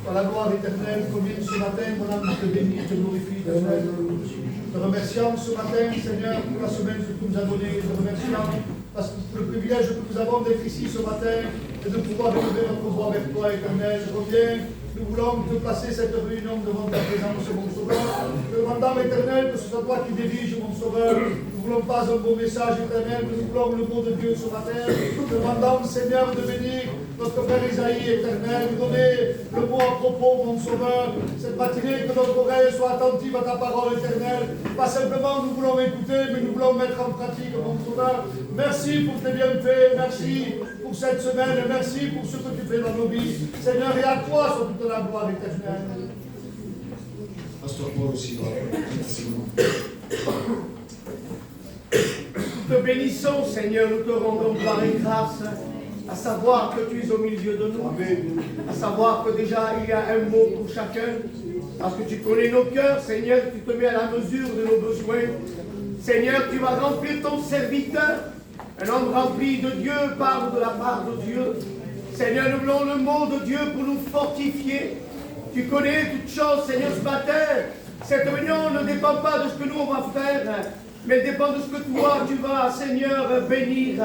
Par la gloire éternelle, combien ce matin, mon âme te bénit et te glorifie, éternel. Te remercions ce matin, Seigneur, pour la semaine que tu nous as donnée. Te remercions parce que pour le privilège que nous avons d'être ici ce matin et de pouvoir relever notre voix vers toi, éternel. Je reviens. Nous voulons te placer cette réunion devant ta présence, mon Sauveur. Te demandons, éternel, que ce soit toi qui diriges, mon Sauveur. Nous ne voulons pas un beau message éternel, mais nous voulons le mot de Dieu ce matin. Nous te demandons, Seigneur, de bénir notre frère Isaïe, éternel, de donner le mot à propos, mon Sauveur. Cette matinée, que notre oreille soit attentive à ta parole éternelle. Pas simplement nous voulons écouter, mais nous voulons mettre en pratique, mon Sauveur. Merci pour tes bienfaits, merci pour cette semaine, merci pour ce que tu fais dans nos vies. Seigneur, et à toi soit toute la gloire éternelle. Pasteur Paul aussi, merci. Nous te bénissons, Seigneur, nous te rendons gloire et grâce, à savoir que tu es au milieu de nous, à savoir que déjà il y a un mot pour chacun, parce que tu connais nos cœurs, Seigneur, tu te mets à la mesure de nos besoins. Seigneur, tu vas remplir ton serviteur, un homme rempli de Dieu, parle de la part de Dieu. Seigneur, nous voulons le mot de Dieu pour nous fortifier. Tu connais toutes choses, Seigneur, ce matin. Cette réunion ne dépend pas de ce que nous on va faire, mais elle dépend de ce que toi tu vas, Seigneur, bénir.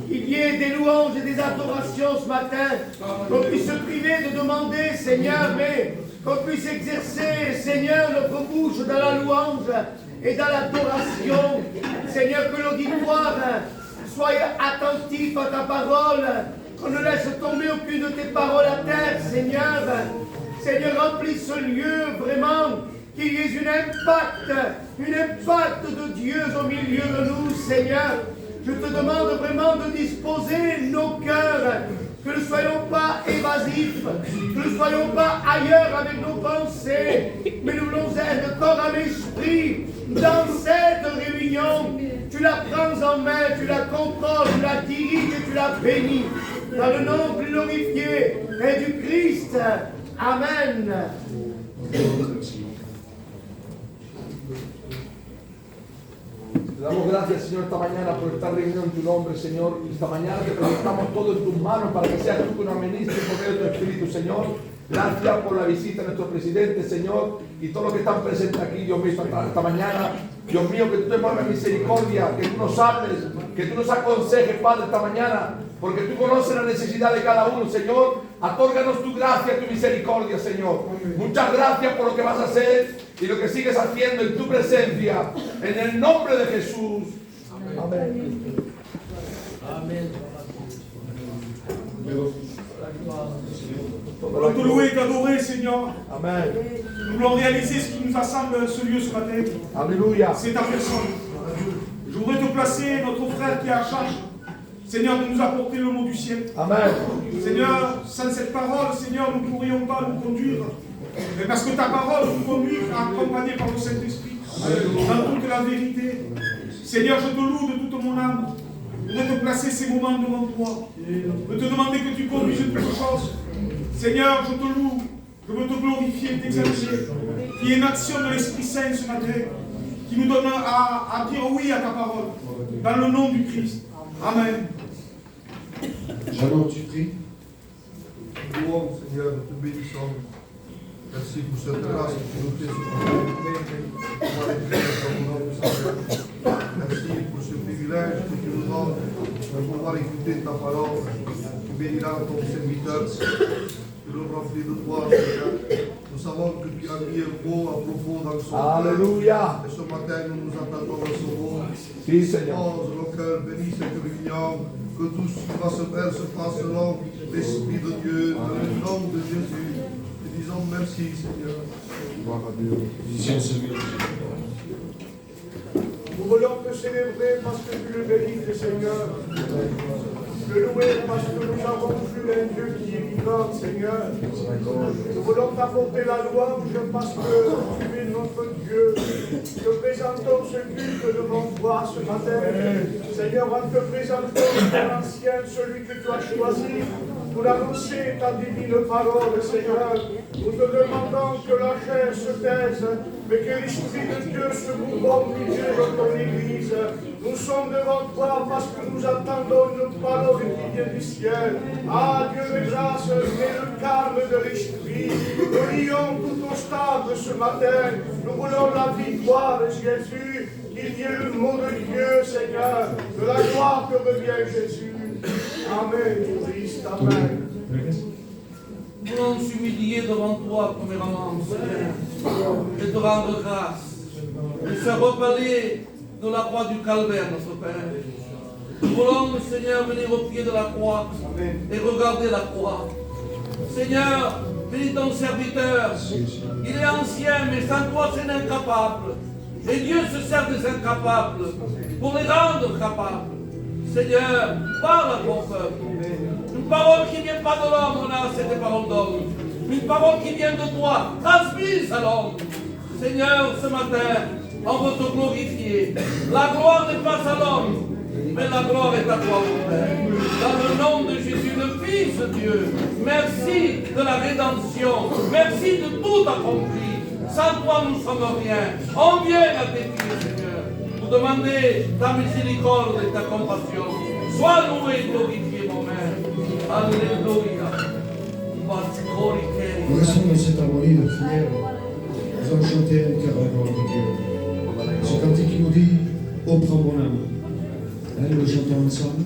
Il y ait des louanges et des adorations ce matin, qu'on puisse se priver de demander, Seigneur, mais qu'on puisse exercer, Seigneur, notre bouche dans la louange et dans l'adoration. Seigneur, que l'auditoire soit attentif à ta parole, qu'on ne laisse tomber aucune de tes paroles à terre, Seigneur. Seigneur, remplis ce lieu vraiment, qu'il y ait une impact de Dieu au milieu de nous, Seigneur. Je te demande vraiment de disposer nos cœurs, que nous ne soyons pas évasifs, que nous ne soyons pas ailleurs avec nos pensées, mais nous voulons être corps à l'esprit dans cette réunion. Tu la prends en main, tu la contrôles, tu la diriges et tu la bénis. Dans le nom glorifié et du Christ. Amen. Te damos gracias, Señor, esta mañana por estar reunido en tu nombre, Señor. Esta mañana te presentamos todo en tus manos para que seas tú que nos administres por medio de tu Espíritu, Señor. Gracias por la visita de nuestro presidente, Señor, y todos los que están presentes aquí, Dios mío, esta mañana. Dios mío, que tú te muevas misericordia, que tú nos hables, que tú nos aconsejes, Padre, esta mañana, porque tú conoces la necesidad de cada uno, Señor. Atórganos tu gracia, tu misericordia, Señor. Muchas gracias por lo que vas a hacer y lo que sigues haciendo en tu presencia. En el nombre de Jesús. Amén. Amén. Nous voulons te louer et t'adorer, Seigneur. Amen. Nous voulons réaliser ce qui nous assemble ce lieu ce matin. Alléluia. C'est ta personne. Je voudrais te placer notre frère qui est à charge, Seigneur, de nous apporter le mot du ciel. Amen. Seigneur, sans cette parole, Seigneur, nous ne pourrions pas nous conduire. Mais parce que ta parole nous conduit, accompagnée par le Saint-Esprit, dans toute la vérité. Seigneur, je te loue de toute mon âme. Je voudrais te placer ces moments devant toi. Je veux te demander que tu conduises toutes choses. Seigneur, je te loue. Je veux te glorifier, t'exalter. Qu'il y ait une action de l'Esprit Saint ce matin qui nous donne à dire oui à ta parole. Dans le nom du Christ. Amen. Jeannot, tu pries. Louons, Seigneur, nous te bénissons. Merci pour cette grâce que tu nous fais ce matin. Merci pour ce privilège que tu nous donnes de pouvoir écouter ta parole. Tu béniras ton serviteur. Tu le remplis de toi, Seigneur. Nous savons que tu as mis un mot à propos dans son cœur. Alléluia. Et ce matin, nous nous attendons à ce mot. Sí, Señor. Pose le cœur, bénis cette réunion. Que tout ce qui va se faire se fasse selon l'Esprit de Dieu, dans le nom de Jésus. Nous disons merci, Seigneur. Musicien Seigneur. Nous voulons te célébrer parce que tu le bénis, Seigneur. Le louer parce que nous avons vu un Dieu qui est vivant, Seigneur. Nous voulons t'apporter la louange parce que tu es notre Dieu. Te présentons ce culte devant toi ce matin. Seigneur, en te présentant ton ancien, celui que tu as choisi pour annoncer ta divine parole, Seigneur. Nous te demandons que la chair se taise, mais que l'Esprit de Dieu se bouillonne dans ton Église. Nous sommes devant toi parce que nous attendons une parole qui vient du ciel. Ah, Dieu de grâce, mets le calme de l'Esprit. Nous lions tout au stade ce matin. Nous voulons la victoire, Jésus. Qu'il y ait le mot de Dieu, Seigneur, de la gloire que revient Jésus. Amen, Christ, Amen. Nous voulons nous humilier devant toi, premièrement, Seigneur, et te rendre grâce, et se repeler de la croix du calvaire, notre Père. Nous voulons, Seigneur, venir au pied de la croix et regarder la croix. Seigneur, bénis ton serviteur. Il est ancien, mais sans toi, c'est un incapable. Et Dieu se sert des incapables pour les rendre capables. Seigneur, parle à ton peuple. Une parole qui ne vient pas de l'homme, on a c'est des paroles d'homme. Une parole qui vient de toi, transmise à l'homme. Seigneur, ce matin, on veut te glorifier. La gloire n'est pas à l'homme, mais la gloire est à toi, mon Père. Dans le nom de Jésus, le Fils de Dieu, merci de la rédemption. Merci de tout accompli. Sans toi, nous ne sommes rien. On vient à tes pieds, Seigneur, pour demander ta miséricorde et ta compassion. Sois loué et glorifié, mon Père. Alléluia. Nous restons dans cette harmonie de prière. Nous allons chanter un cœur à la gloire de Dieu. Ce cantique qui nous dit « Oh, prends mon âme ». Nous le chantons ensemble.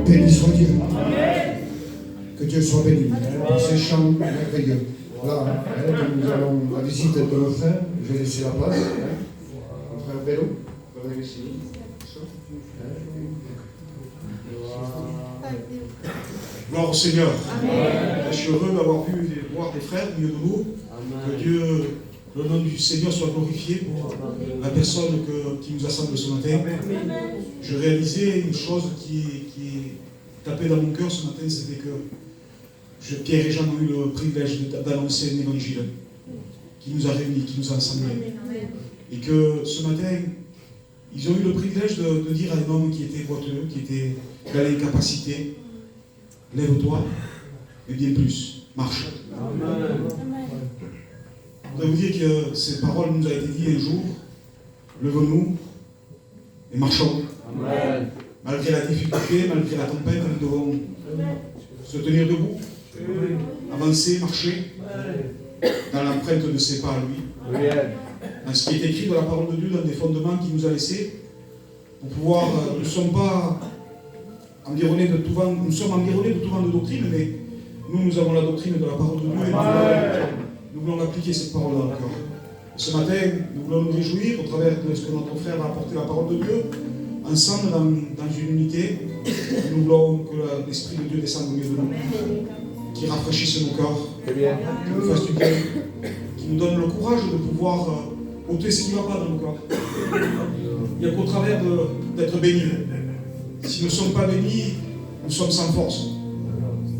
Béni soit Dieu. Que Dieu soit béni pour ces chants merveilleux. Là, nous allons à la visite de nos frères. Je vais laisser la place. Mon frère Bello, venez ici. Gloire au Seigneur. Amen. Je suis heureux d'avoir vu et voir des frères au milieu de nous. Que Dieu, le nom du Seigneur soit glorifié pour la personne qui nous assemble ce matin. Amen. Je réalisais une chose qui tapait dans mon cœur ce matin, c'était que Pierre et Jean ont eu le privilège d'annoncer un évangile qui nous a réunis, qui nous a assemblés. Et que ce matin, ils ont eu le privilège de dire à un homme qui était boiteux, qui avait l'incapacité, lève-toi, et bien plus, marche. Amen. Je voudrais vous dire que ces paroles nous ont été dites un jour, levons-nous et marchons. Amen. Malgré la difficulté, malgré la tempête, nous devons se tenir debout, avancer, marcher dans l'empreinte de ses pas à lui, dans ce qui est écrit dans la parole de Dieu, dans des fondements qu'il nous a laissés, pour pouvoir, nous ne sommes pas environnés de tout vent, nous sommes environnés de tout vent de doctrine, mais nous avons la doctrine de la parole de Dieu et nous voulons appliquer cette parole dans le cœur. Ce matin, nous voulons nous réjouir au travers de ce que notre frère va apporter la parole de Dieu, ensemble dans une unité. Nous voulons que l'Esprit de Dieu descende au milieu de nous, qui rafraîchisse nos cœurs, qui nous fasse du bien, qui nous donne le courage de pouvoir ôter ce qui ne va pas dans nos cœurs. Il n'y a qu'au travers d'être bénis. Si nous ne sommes pas bénis, nous sommes sans force.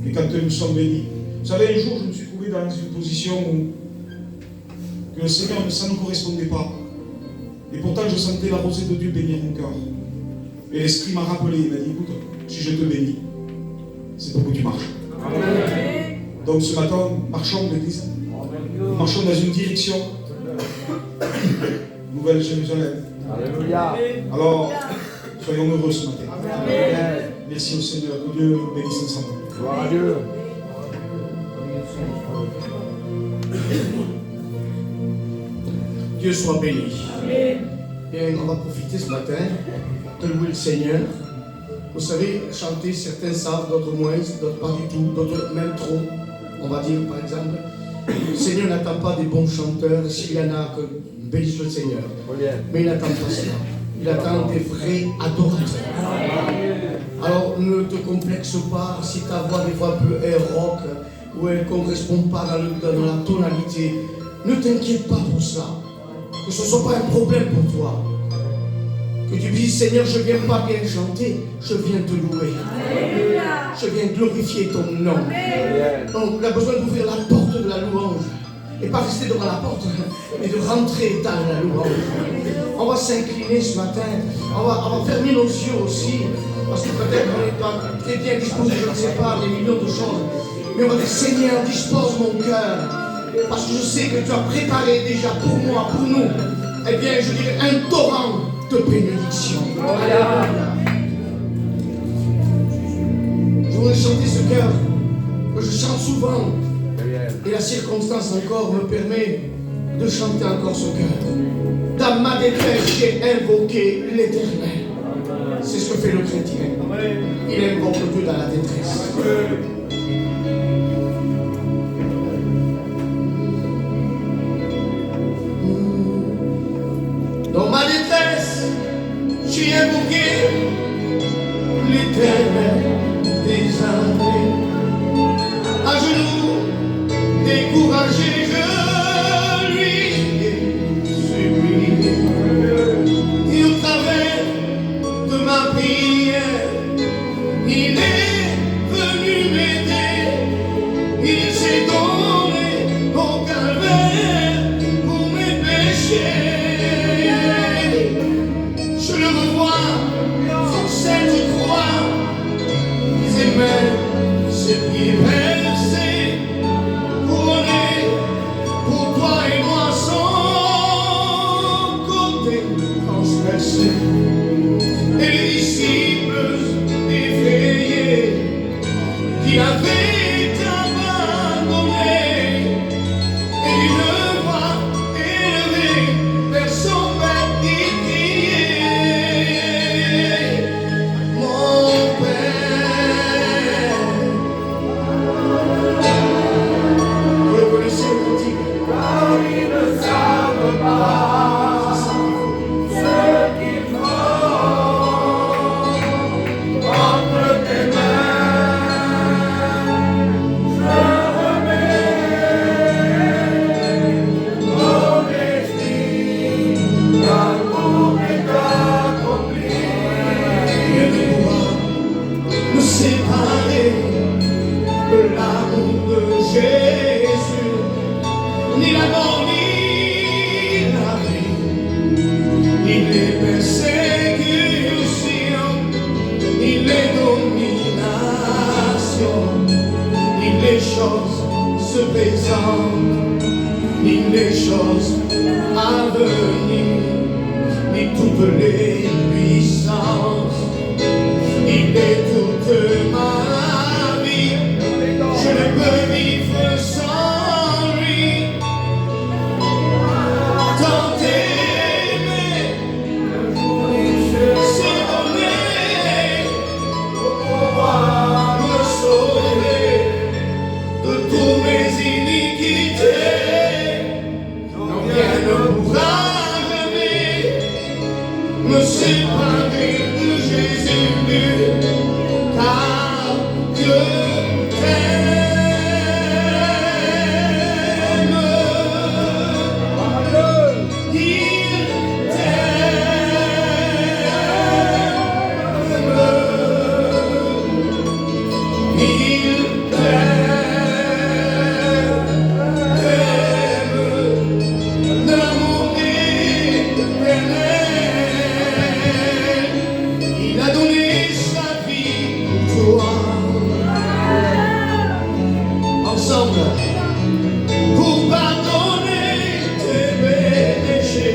Mais quand nous sommes bénis, vous savez, un jour, je me suis trouvé dans une position où que le Seigneur, ça ne correspondait pas. Et pourtant, je sentais la rosée de Dieu bénir mon cœur. Et l'Esprit m'a rappelé, il m'a dit, écoute, si je te bénis, c'est pour que tu marches. Amen. Donc ce matin, marchons de l'Église. Marchons dans une direction. Nouvelle Jérusalem. Alléluia. Alors, soyons heureux ce matin. Amen. Merci au Seigneur. Que Dieu nous bénisse ensemble. Gloire à Dieu. Dieu soit béni. Amen. Bien, on va profiter ce matin de louer le Seigneur. Vous savez, chanter, certains savent, d'autres moins, d'autres pas du tout, d'autres même trop. On va dire, par exemple, le Seigneur n'attend pas des bons chanteurs. S'il y en a, que bénisse le Seigneur. Mais il n'attend pas cela. Il attend des vrais adorateurs. Alors, ne te complexe pas si ta voix des fois peut être rock ou elle ne correspond pas dans la tonalité. Ne t'inquiète pas pour ça. Que ce ne soit pas un problème pour toi. Que tu dises, Seigneur, je ne viens pas bien chanter, je viens te louer. Alléluia. Je viens glorifier ton nom. Amen. Donc, on a besoin d'ouvrir la porte de la louange. Et pas rester devant la porte, mais de rentrer dans la louange. On va s'incliner ce matin. On va fermer nos yeux aussi. Parce que peut-être on n'est pas très bien disposé, je ne sais pas, des millions de choses. Mais on va dire, Seigneur, dispose mon cœur. Parce que je sais que tu as préparé déjà pour moi, pour nous, eh bien, je dirais un torrent de bénédiction. Je voudrais chanter ce cœur que je chante souvent. Et la circonstance encore me permet de chanter encore ce cœur. Dans ma détresse, j'ai invoqué l'Éternel. C'est ce que fait le chrétien. Il invoque Dieu dans la détresse. Dans ma détresse, j'ai invoqué l'Éternel des années. À genoux, découragé, je lui ai supplié. Et au travers de ma prière, il est venu m'aider. Il s'est donné au calvaire pour mes péchés. Je le revois sur cette croix, ses mains, ses pieds percés, couronné pour toi et moi, son côté transpercé. Et les disciples effrayés qui avaient abandonné, et une voix élevée vers son Père qui criait, mon Père. Vous le connaissez le cantique? Car ils ne savent pas ce qu'ils font. Entre tes mains, je remets mon esprit, car tout est accompli. Rien ne pourra nous séparer de l'amour de Jésus, ni la mort, ni la vie, ni les persécutions, ni les dominations, ni les choses se présentent, ni les choses à venir, ni toutes les puissances, ni les toute ma vie. Je ne peux vivre sans lui. Tant aimé, c'est quitter, non rien ne pourra jamais me séparer de Jésus, car Dieu t'aime. Il pour pardonner tes péchés.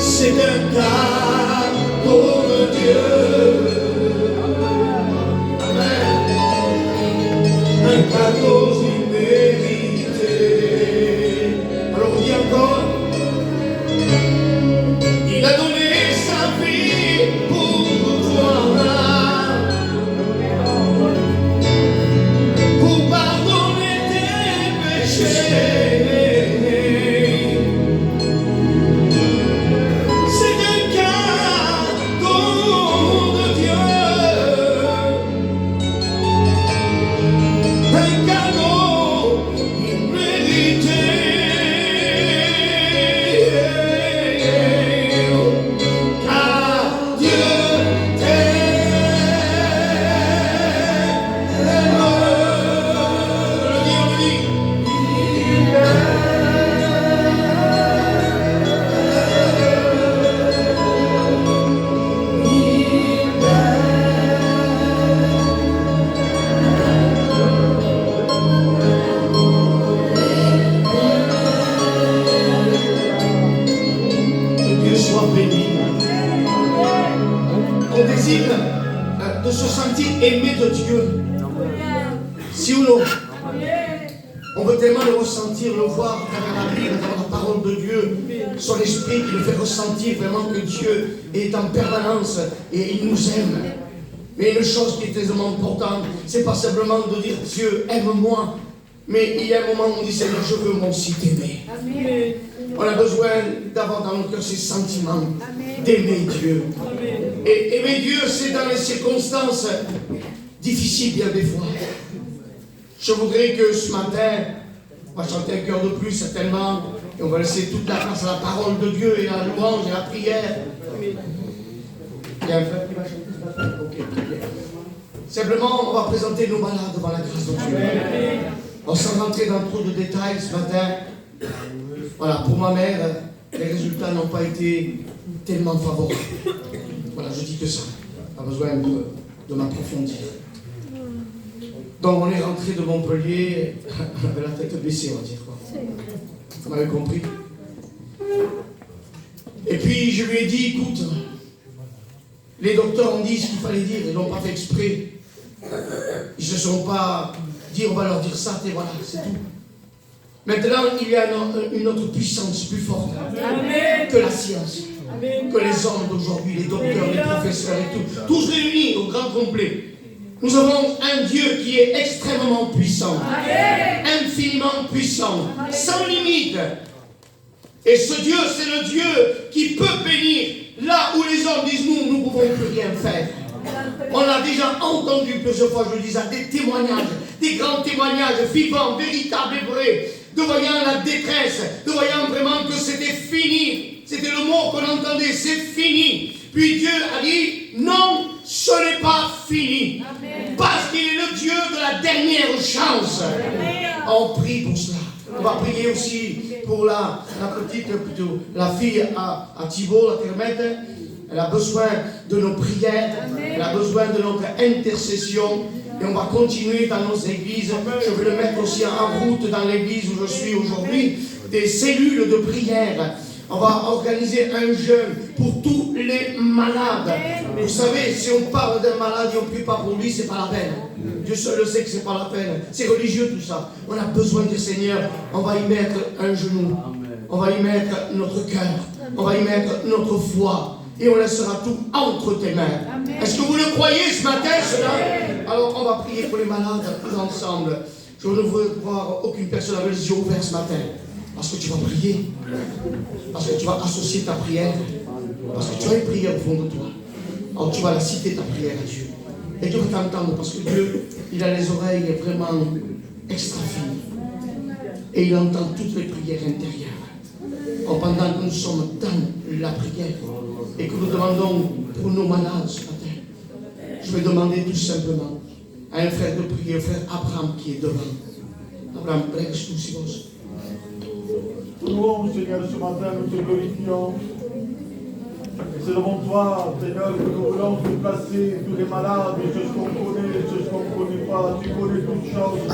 C'est un cadeau de Dieu. Amen. Un cadeau immérité. Alors on dit encore, il a donné sa vie pour toi. C'est un cadeau de Dieu, un cadeau immérité, car Dieu on désire de se sentir aimé de Dieu. Si ou non, on veut tellement le ressentir, le voir à travers la Bible, à travers la parole de Dieu, son esprit qui nous fait ressentir vraiment que Dieu est en permanence et il nous aime. Mais une chose qui est tellement importante, c'est pas simplement de dire Dieu aime-moi, mais il y a un moment où on dit Seigneur, je veux moi aussi t'aimer. On a besoin d'avoir dans notre cœur ces sentiments, d'aimer Dieu. Et aimer Dieu, c'est dans les circonstances difficiles bien des fois. Je voudrais que ce matin, on va chanter un cœur de plus certainement, et on va laisser toute la place à la parole de Dieu et à la louange et à la prière. Il y a un frère qui va chanter ce matin? Ok, bien. Simplement, on va présenter nos malades devant la grâce de Dieu. On sans rentrer dans trop de détails ce matin. Voilà, pour ma mère, les résultats n'ont pas été tellement favorables. Voilà, je dis que ça. Pas besoin de m'approfondir. Donc on est rentré de Montpellier, on avait la tête baissée, on va dire. Vous m'avez compris. Et puis je lui ai dit, écoute, les docteurs ont dit ce qu'il fallait dire, ils n'ont pas fait exprès. Ils ne se sont pas dit, on va leur dire ça, et voilà, c'est tout. Maintenant, il y a une autre puissance plus forte que la science, que les hommes d'aujourd'hui, les docteurs, les professeurs et tout, tous réunis au grand complet. Nous avons un Dieu qui est extrêmement puissant, infiniment puissant, sans limite. Et ce Dieu, c'est le Dieu qui peut bénir là où les hommes disent nous ne pouvons plus rien faire. On a déjà entendu plusieurs fois, je le disais, des témoignages, des grands témoignages vivants, véritables et vrais, de voyant la détresse, de voyant vraiment que c'était fini. C'était le mot qu'on entendait, c'est fini. Puis Dieu a dit, non, ce n'est pas fini. Amen. Parce qu'il est le Dieu de la dernière chance. Amen. On prie pour cela. On va prier aussi pour la petite, plutôt, la fille à Thibault, la Kermette. Elle a besoin de nos prières. Amen. Elle a besoin de notre intercession. Et on va continuer dans nos églises. Je vais le mettre aussi en route dans l'église où je suis aujourd'hui. Des cellules de prière. On va organiser un jeûne pour tous les malades. Vous savez, si on parle d'un malade et on ne prie pas pour lui, c'est pas la peine. Dieu seul le sait que c'est pas la peine. C'est religieux tout ça. On a besoin du Seigneur. On va y mettre un genou. On va y mettre notre cœur. On va y mettre notre foi. Et on laissera tout entre tes mains. Est-ce que vous le croyez ce matin, cela? Alors on va prier pour les malades tous ensemble. Je ne veux voir aucune personne avec les yeux ouverts ce matin. Parce que tu vas prier. Parce que tu vas associer ta prière. Parce que tu as une prière au fond de toi. Alors tu vas la citer ta prière à Dieu. Et Dieu va t'entendre parce que Dieu, il a les oreilles vraiment extra fines. Et il entend toutes les prières intérieures. Alors, pendant que nous sommes dans la prière et que nous demandons pour nos malades ce matin, je vais demander tout simplement à un frère de prier, au frère Abraham qui est devant. Abraham, prêche nous si vous. Louons, Seigneur, ce matin, nous te glorifions. Et c'est devant toi, Seigneur, que nous voulons te placer tous les malades, ceux qu'on connaît, ceux qu'on ne connaît pas. Tu connais toutes choses.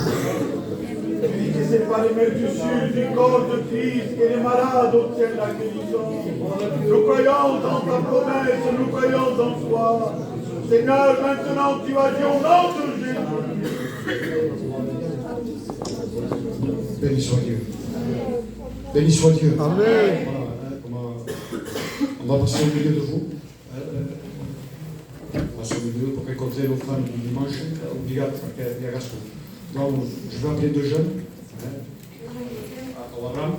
Tu dis que c'est par les meurtrissures du corps de Christ que les malades obtiennent la guérison. Nous croyons dans ta promesse, nous croyons en toi. Seigneur, maintenant tu as dit au nom de Jésus. Béni soit Dieu. Béni soit Dieu. Amen. On va passer au milieu de vous. On va passer au milieu pour récolter l'offrande du dimanche, obligato perché vi ragasso. Donc, je vais appeler deux jeunes. Abraham.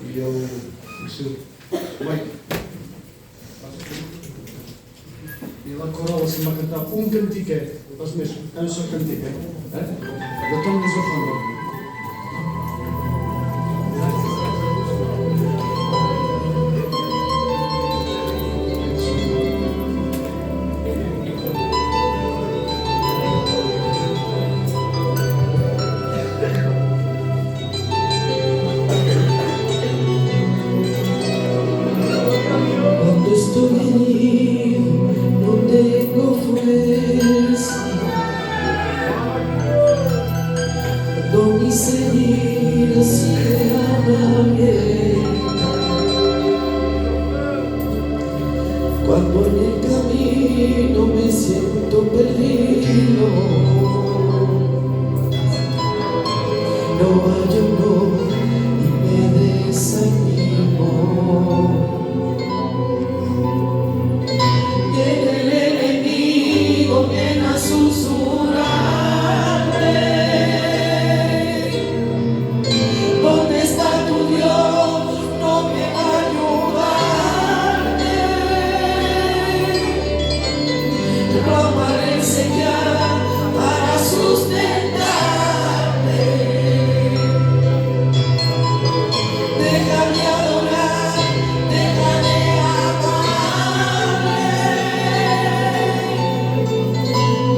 Il y a monsieur Mike. Il va encore aussi cantar un cantique, parce que un seul cantique. Le temps des offrandes. Cuando en el camino me siento perdido, no hallo luz y me desanimo. Viene el enemigo, viene a susurrarme. ¿Dónde está tu Dios? No me ayuda. Clamaré al Señor para sustentarte. Déjame adorar, déjame amarle.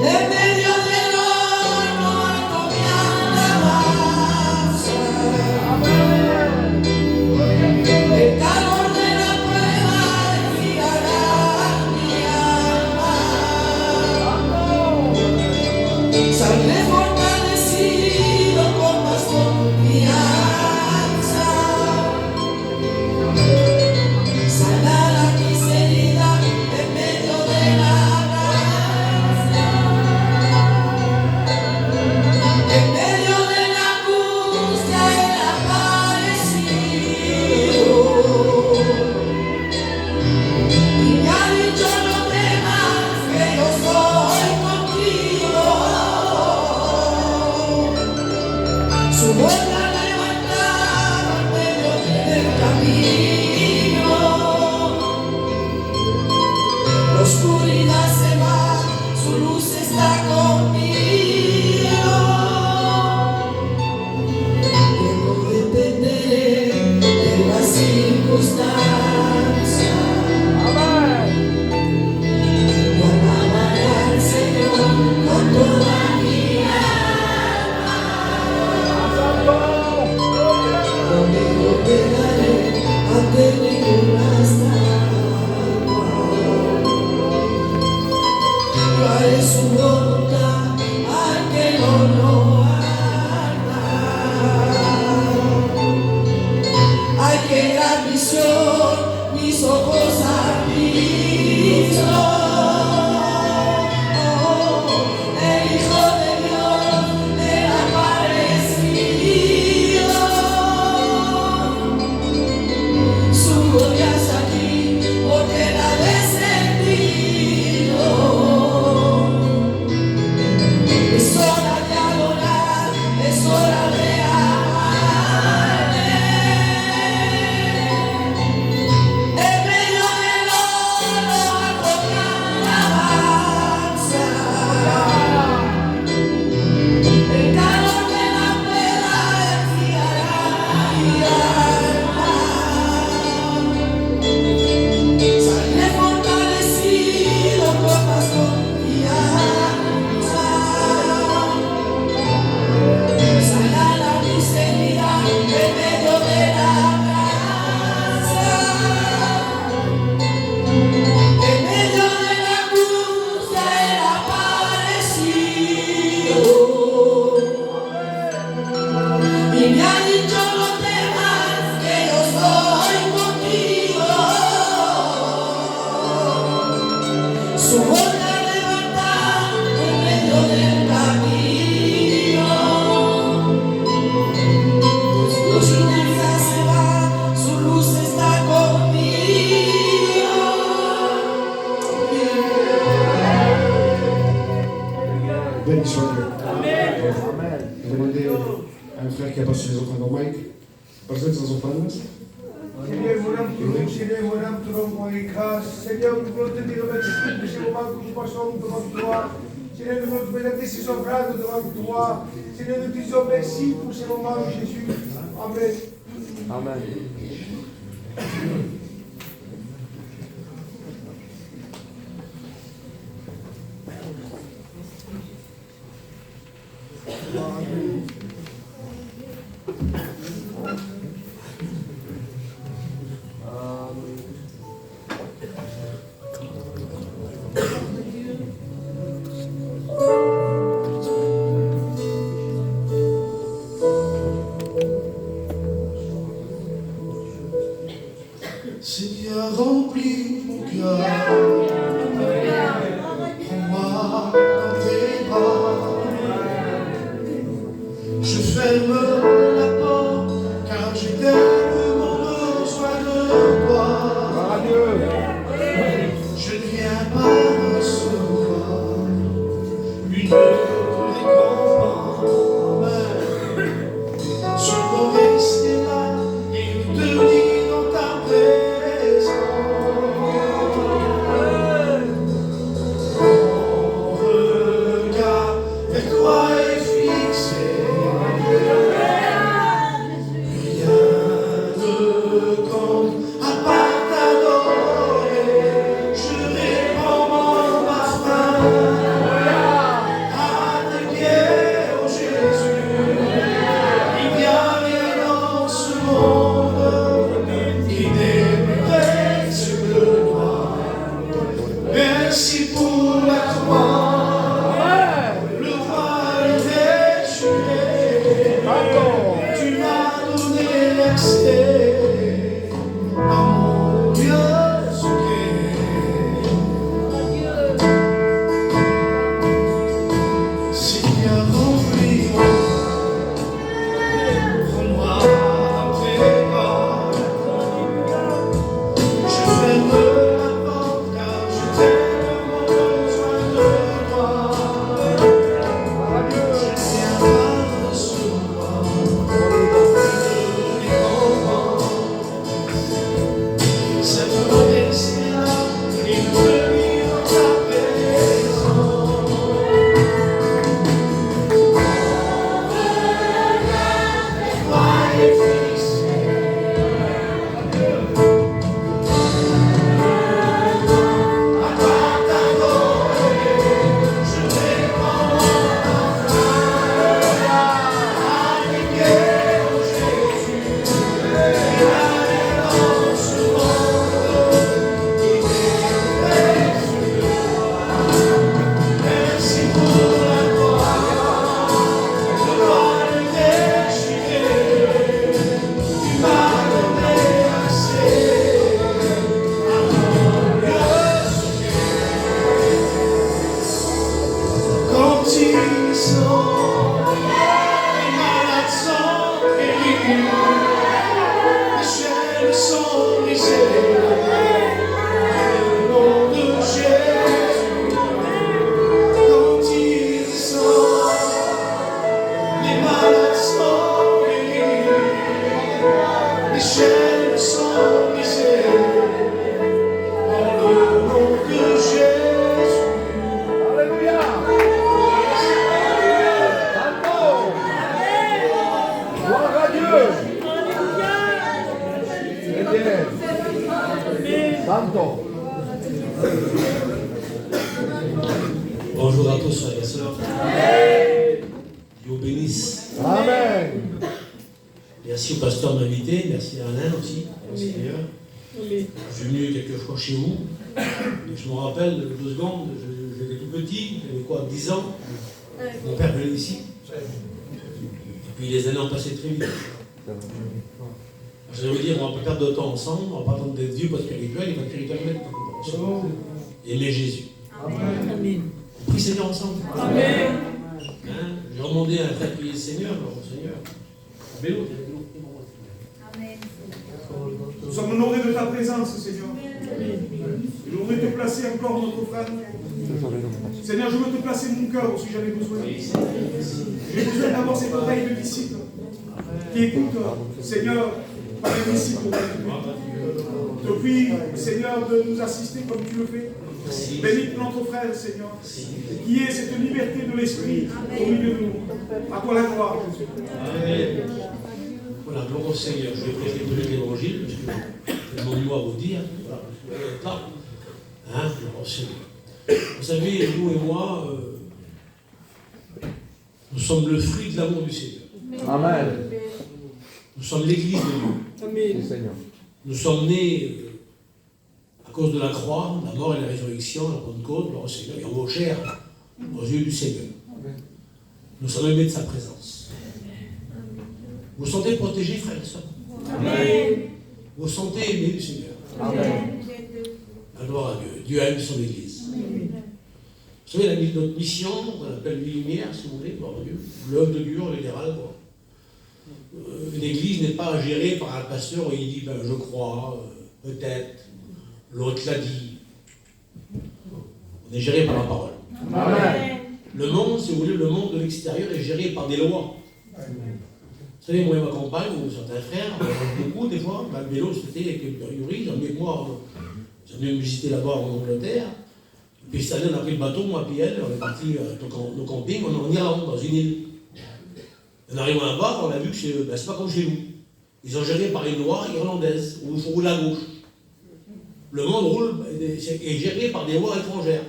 En medio del horno alto mi alabanza. El calor de la prueba enfriará mi alma. Saldré fortalecido con más confianza. Sanará mis heridas en medio de la gracia. En medio de la angustia Él ha aparecido. Y me ha dicho no temas que yo soy contigo. Su voz la levantaba en medio del camino. La oscuridad se va, su luz está conmigo. Y no dependeré de las circunstancias. Yo alabaré al Señor con toda mi alma. No me doblegaré ante ninguna estatua. Yo haré su voluntad al que no lo haga. Ay, qué gran visión mis ojos han visto. El Hijo de Dios me ha aparecido. Su gloria es aquí porque la deseo. Béni soit Dieu. Amen. Je vais demander à un frère qui a passé les offrandes au Mike. Présente sans offrandes. Seigneur, mon âme te loue, Seigneur, mon âme te rend gloire et grâce. Seigneur, nous voulons te dire merci pour ces moments que nous passons devant toi. Seigneur, nous voulons te présenter ces offrandes devant toi. Seigneur, nous te disons merci pour ces moments, Jésus. Amen. Amen. Seigneur, remplis mon cœur. Prends-moi dans tes bras. Je ferme la porte car j'ai tellement besoin de toi. Je ne viens pas recevoir une récompense. Je peux rester là et te dire dans ta présence. Mon regard vers toi est fixé. Rien ne compte à part t'adorer. Je réponds mon parfum à tes pieds, oh Jésus. Il n'y a rien dans ce monde qui n'émerveille que toi. Merci pour la croix, le voile est déchiré. Tu m'as donné l'accès à mon Dieu secret. Seigneur, remplis-moi. Prends-moi dans tes bras. Je ferme la porte car j'ai tellement besoin de toi. Je ne viens pas recevoir une récompense. Ça peut rester là et me lire dans ta présence. Toi est fixé. À part t'adorer, je réponds mon parfum à tes pieds, oh Jésus. Il n'y a rien dans ce monde qui m'émerveille que toi. Merci pour la croix, le voile est déchiré. Tu m'as donné accès à mon Dieu secret. Quand ils sont, les malades sont guéris, les chaînes sont brisées. Au nom de Jésus, quand ils sont, les malades sont guéris, les chaînes sont brisées. Dans le nom de Jésus. Alléluia. Gloire à Dieu. Très bien. Santo. Bonjour à tous, frères et sœurs. Dieu vous bénisse. Amen. Merci au pasteur de m'inviter, merci à Alain aussi, au Seigneur. Je suis venu quelques fois chez vous. Et je me rappelle, 2 secondes, j'étais tout petit, j'avais quoi, 10 ans. Mon père venait ici. Et puis les années ont passé très vite. Je vais vous dire, on va pas perdre de temps ensemble, on va pas attendre d'être vieux pour être spirituel, il va être spirituel maintenant. Aimer Jésus. Amen. On prie Seigneur ensemble. Amen. Hein, j'ai demandé à un frère qui est Seigneur, Seigneur. Vélo, Nous sommes honorés de ta présence, Seigneur. Nous voudrais te placer encore notre frère Seigneur, je veux te placer mon cœur si j'en ai besoin. J'ai besoin d'avoir cette oreille de disciple qui écoute, Seigneur, par les disciples. Je prie, Seigneur, de nous assister comme tu le fais. Bénis notre frère, Seigneur, qui ait cette liberté de l'esprit au milieu de nous. À toi la gloire. Amen. Voilà, gloire au Seigneur. Je vais prêcher de l'évangile, parce que c'est mon mot à vous dire. Voilà, hein, gloire au Seigneur. Vous savez, vous et moi, nous sommes le fruit de l'amour du Seigneur. Amen. Nous sommes l'église de Dieu. Oui, Seigneur. Nous sommes nés à cause de la croix, la mort et la résurrection, la Pentecôte, gloire au Seigneur, et en vos chairs aux yeux du Seigneur. Nous sommes aimés de sa présence. Vous vous sentez protégés, frères et sœurs? Amen. Vous vous sentez aimés du Seigneur? Amen. La gloire à Dieu. Dieu aime son Église. Vous savez, notre mission, qu'on appelle lumière, si vous voulez, gloire à Dieu, l'œuvre de Dieu en général, une église n'est pas gérée par un pasteur et il dit, ben, je crois, peut-être, l'autre l'a dit. On est géré par la parole. Amen. Le monde, si vous voulez, le monde de l'extérieur est géré par des lois. Amen. Vous savez, moi et ma compagne, ou certains frères, beaucoup des fois, ben, le vélo, c'était avec une Yuri, j'en ai moi, j'ai venu me visiter là-bas en Angleterre. Puis cette année, on a pris le bateau, moi et elle, on est parti au camping, on est en Irlande, dans une île. En arrivant là-bas, on a vu que c'est pas comme chez nous. Ils sont gérés par une loi irlandaise, où il faut rouler à gauche. Le monde est géré par des lois étrangères.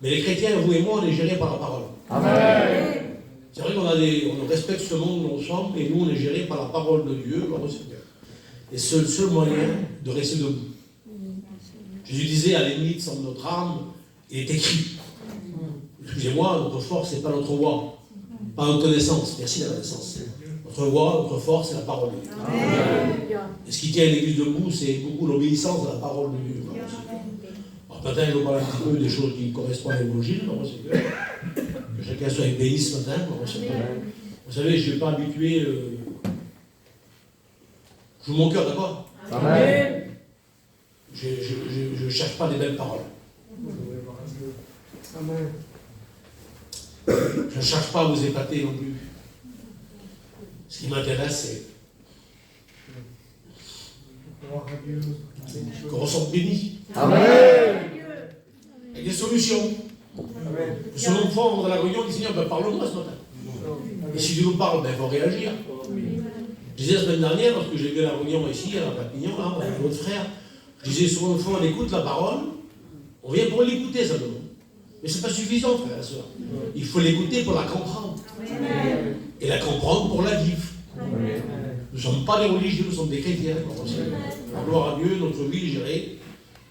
Mais les chrétiens, vous et moi, on est gérés par la parole. Amen. C'est vrai qu'on respecte ce monde où nous sommes, et nous, on est gérés par la parole de Dieu, gloire au Seigneur. Et c'est le seul moyen de rester debout. Jésus disait, à l'ennemi de notre âme, il est écrit. Excusez-moi, notre force, c'est pas notre voix, pas notre connaissance. Merci la connaissance. Notre voix, notre force, c'est la parole de Dieu. Amen. Et ce qui tient l'église debout, c'est beaucoup l'obéissance à la parole de Dieu. Alors, matin, je vais parler un petit peu des choses qui correspondent à l'évangile, que chacun soit béni ce matin. Vous savez, je ne suis pas habitué. Je joue mon cœur, d'accord? Amen. Je ne cherche pas des belles paroles. Amen. Je ne cherche pas à vous épater non plus. Ce qui m'intéresse, c'est qu'on ressorte béni. Amen. Et des solutions. Amen. Selon fois, dans la réunion, on dit Seigneur, ben, parle-moi ce matin. Et si Dieu nous parle, ben, il faut réagir. Je disais la semaine dernière, lorsque j'ai vu la réunion ici, à Papignon, là, avec votre frère, je disais souvent, fois, on écoute la parole, on vient pour l'écouter simplement. Mais ce n'est pas suffisant, frère et soeur. Il faut l'écouter pour la comprendre. Amen. Et la comprendre pour la vivre. Amen. Nous ne sommes pas des religieux, nous sommes des chrétiens. En gloire à Dieu, notre vie est gérée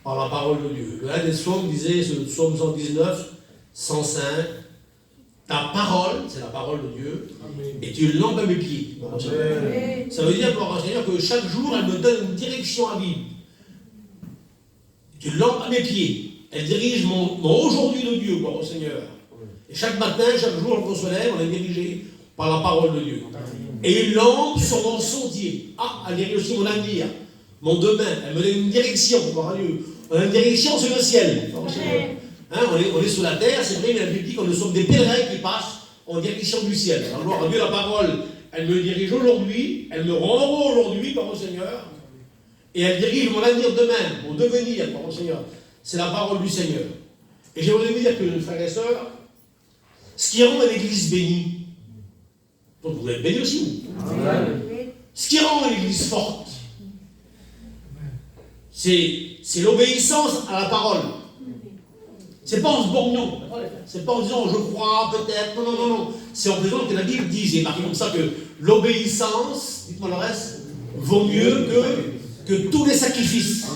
par la parole de Dieu. L'un des psaumes disait, c'est le psaume 119, 105, ta parole, c'est la parole de Dieu, est une lampe à mes pieds. Amen. Ça veut dire, gloire au Seigneur, que chaque jour, elle me donne une direction à vivre. Une lampe à mes pieds. Elle dirige mon aujourd'hui de Dieu, gloire au Seigneur. Et chaque matin, chaque jour, quand on se lève, on est dirigé par la parole de Dieu. Et une lampe sur mon sentier. Ah, elle dirige aussi mon avenir, mon demain. Elle me donne une direction, gloire à Dieu. On a une direction sur le ciel, gloire au Seigneur. Hein, on est sur la terre, c'est vrai, mais elle dit que nous sommes des pèlerins qui passent en direction du ciel. Alors, gloire à Dieu, la parole, elle me dirige aujourd'hui, elle me renvoie aujourd'hui, gloire au Seigneur. Et elle dirige mon avenir demain, mon devenir, gloire au Seigneur. C'est la parole du Seigneur. Et j'aimerais vous dire que, frères et sœurs, ce qui rend l'Église bénie, donc vous êtes bénis aussi, vous. Amen. Ce qui rend l'Église forte, c'est l'obéissance à la parole. C'est pas en se borgnant, c'est pas en disant je crois, peut-être, non, non, non, non. C'est en faisant que la Bible dit, il est marqué comme ça que l'obéissance, dites-moi le reste, vaut mieux que tous les sacrifices.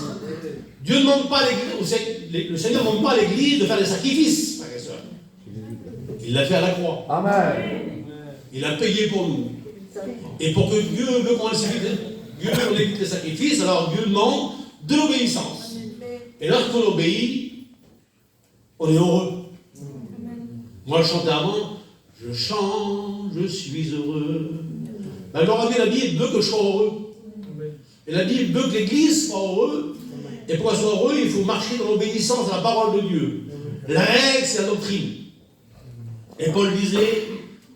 Dieu ne demande pas à l'Église, le Seigneur ne demande pas à l'Église de faire des sacrifices, frères et sœurs. Il l'a fait à la croix. Amen. Il a payé pour nous. Et pour que Dieu veut qu'on évite les sacrifices, alors Dieu demande de l'obéissance. Et lorsqu'on obéit, on est heureux. Moi, je chantais avant, je chante, je suis heureux. Ben, alors, la Bible veut que je sois heureux. Et la Bible veut que l'Église soit heureuse. Et pour être heureux, il faut marcher dans l'obéissance à la parole de Dieu. La règle, c'est la doctrine. Et Paul disait,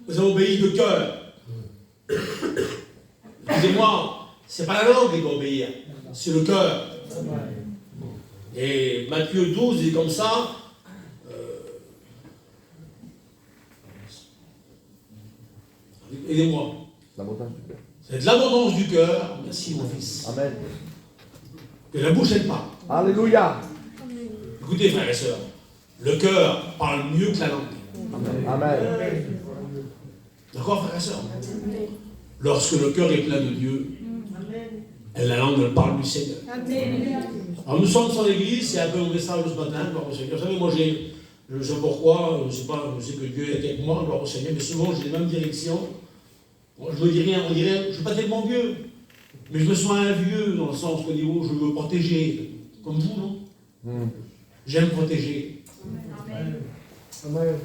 vous avez obéi de cœur. Excusez-moi, c'est pas la langue qui doit obéir, c'est le cœur. Et Matthieu 12 dit comme ça, aidez-moi. C'est de l'abondance du cœur, merci mon fils. Amen. Que la bouche elle parle. Alléluia. Écoutez frères et sœurs, le cœur parle mieux que la langue. Amen. D'accord frères et sœurs? Lorsque le cœur est plein de Dieu, et la langue elle parle du Seigneur. Alors nous sommes dans l'église, c'est un peu mon message ce matin, gloire au Seigneur. Vous savez, moi je sais pourquoi, je sais que Dieu est avec moi, gloire au Seigneur, mais souvent j'ai les mêmes directions. Moi, je ne dis rien, on dirait, je ne suis pas tellement vieux, mais je me sens un vieux dans le sens qu'au niveau, je veux protéger, comme vous, non? J'aime protéger. Amen.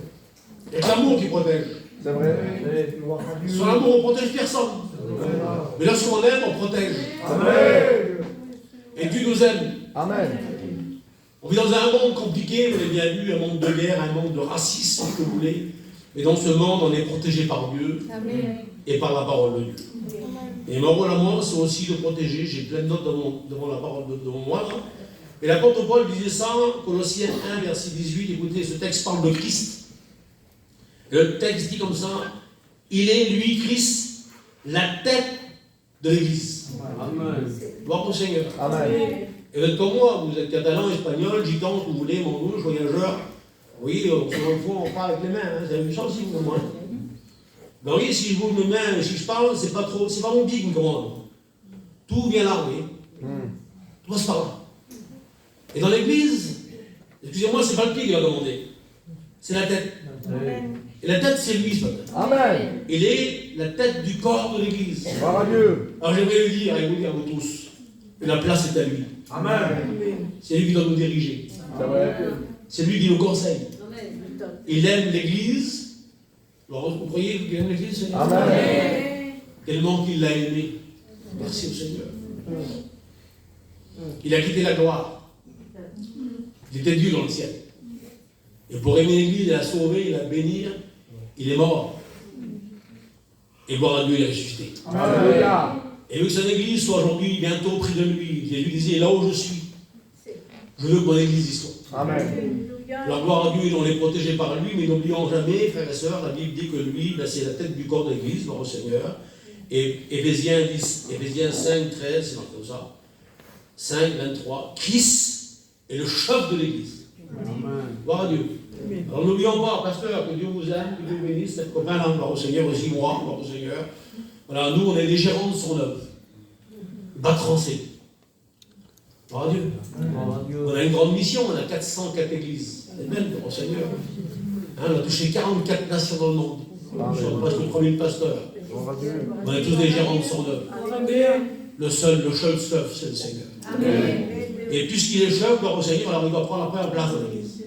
Il y a l'amour qui protège. C'est vrai. Sans l'amour, on ne protège personne. Mais lorsqu'on aime, on protège. Amen. Et Dieu nous aime. Amen. On vit dans un monde compliqué, vous l'avez bien vu, un monde de guerre, un monde de racisme, ce que vous voulez. Mais dans ce monde, on est protégé par Dieu et par la parole de Dieu. Et mon rôle à moi, c'est aussi de protéger. J'ai plein de notes devant la parole devant moi. Là. Et l'apôtre Paul disait ça, Colossiens 1, verset 18. Écoutez, ce texte parle de Christ. Et le texte dit comme ça, il est, lui, Christ, la tête de l'Église. Amen. Gloire au Seigneur. Amen. Et vous êtes comme moi, vous êtes catalan, espagnol, gitan, vous voulez, mandouche, voyageur. Oui, on parle avec les mains, hein. Vous avez vu ça aussi, vous, moi. Ben oui, si je bouge mes mains, si je parle, c'est pas mon pied qui me commande. Tout vient là, oui. Tout passe par là. Et dans l'église, excusez-moi, c'est pas le pied qui va commander. C'est la tête. Et la tête, c'est lui, ce matin. Amen. Il est la tête du corps de l'église. Gloire à Dieu. Alors j'aimerais lui dire, et vous dire à vous tous, que la place est à lui. Amen. C'est lui qui doit nous diriger. C'est vrai. C'est lui qui nous conseille. Il aime l'église. Alors, vous croyez qu'il aime l'église, Seigneur? Amen. Tellement qu'il l'a aimé. Merci au Seigneur. Il a quitté la gloire. Il était Dieu dans le ciel. Et pour aimer l'église, il la sauver, il la bénir, il est mort. Et gloire à Dieu, il est ressuscité. Alléluia. Et veut que son église soit aujourd'hui bientôt près de lui. Jésus disait, là où je suis, je veux que mon église y soit. Amen. La gloire à Dieu, on est protégé par lui, mais n'oublions jamais, frères et sœurs, la Bible dit que lui, ben, c'est la tête du corps de l'église, gloire au Seigneur. Et Éphésiens 5, 13, c'est comme ça. 5, 23, Christ est le chef de l'église. Gloire à Dieu. Alors n'oublions pas, pasteur, que Dieu vous aime, que Dieu vous bénisse, cette copain là, gloire au Seigneur, aussi moi, gloire au Seigneur. Voilà, nous, on est les gérants de son œuvre. Batrancé. Gloire à Dieu. On a une grande mission, on a 404 églises. C'est belle, gloire au Seigneur. Hein, on a touché 44 nations dans le monde. Nous sommes presque 3000 pasteurs. On est tous des gérants de son œuvre. Le seul chef, c'est le Seigneur. Amen. Et puisqu'il est chef, gloire au Seigneur, alors il doit prendre la première place dans l'église.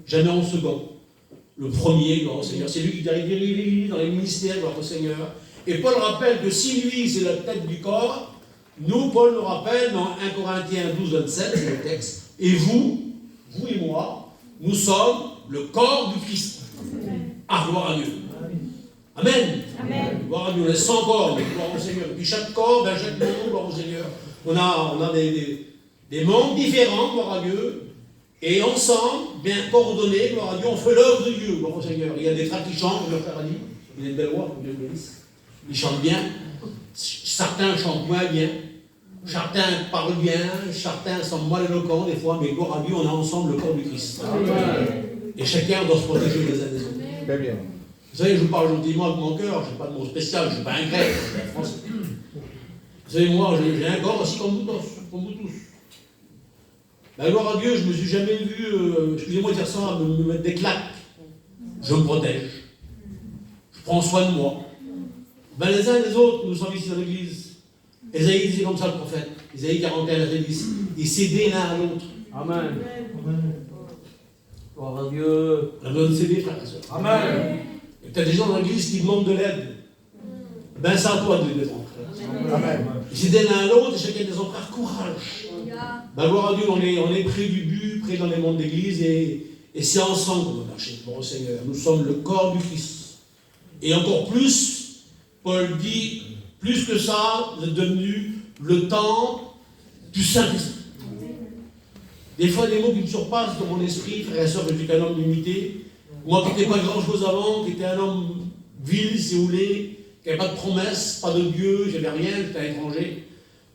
Jamais en second. Le premier, gloire au Seigneur. C'est lui qui dirige l'église dans les ministères, gloire au Seigneur. Et Paul rappelle que si lui, c'est la tête du corps, nous, Paul nous rappelle dans 1 Corinthiens 12, 27, c'est le texte, et vous et moi, nous sommes le corps du Christ. Ah, gloire à Dieu. Amen. Amen. Gloire à Dieu. On est 100 corps, mais gloire au Seigneur. Et puis chaque corps, ben, chaque membre, gloire au Seigneur. On a des membres différents, gloire à Dieu. Et ensemble, bien coordonnés, gloire à Dieu, on fait l'œuvre de Dieu, gloire au Seigneur. Il y a des frères qui chantent, le frère a dit, il a une belle voix, Dieu le bénisse. Ils chantent bien. Certains chantent moins bien. Certains parlent bien. Certains sont mal éloquents des fois, mais gloire à Dieu, on a ensemble le corps du Christ. Amen. Et chacun doit se protéger les uns des autres. Très bien. Vous savez, je vous parle gentiment avec mon cœur, je n'ai pas de mot spécial, je ne suis pas un grec, je suis un français. Vous savez, moi, j'ai un corps aussi comme vous tous. Ben, gloire à Dieu, je ne me suis jamais vu, excusez-moi de dire ça, me mettre des claques. Je me protège. Je prends soin de moi. Ben, les uns et les autres, nous sommes ici dans l'église. Ésaïe disait comme ça le prophète. Ésaïe 41, verset 10. Ils s'aidaient l'un à l'autre. Amen. Gloire à Dieu. On a besoin de s'aider, frères et sœurs. Amen. Il y a peut-être des gens dans l'église qui demandent de l'aide. Ben, c'est à toi de les aider. Amen. Ils s'aidaient l'un à l'autre et chacun des autres. Courage. Ben, gloire à Dieu, on est près du but, près dans les mondes d'église et Et c'est ensemble qu'on doit marcher, bon Seigneur. Nous sommes le corps du Christ. Et encore plus, Paul dit, plus que ça, vous êtes devenu le temple du Saint-Esprit. Des fois, des mots qui me surpassent dans mon esprit, frère et sœur, je suis qu'un homme limité. Moi qui n'étais pas grand-chose avant, qui était un homme vil, si vous voulez, qui n'avait pas de promesse, pas de Dieu, j'avais rien, j'étais un étranger.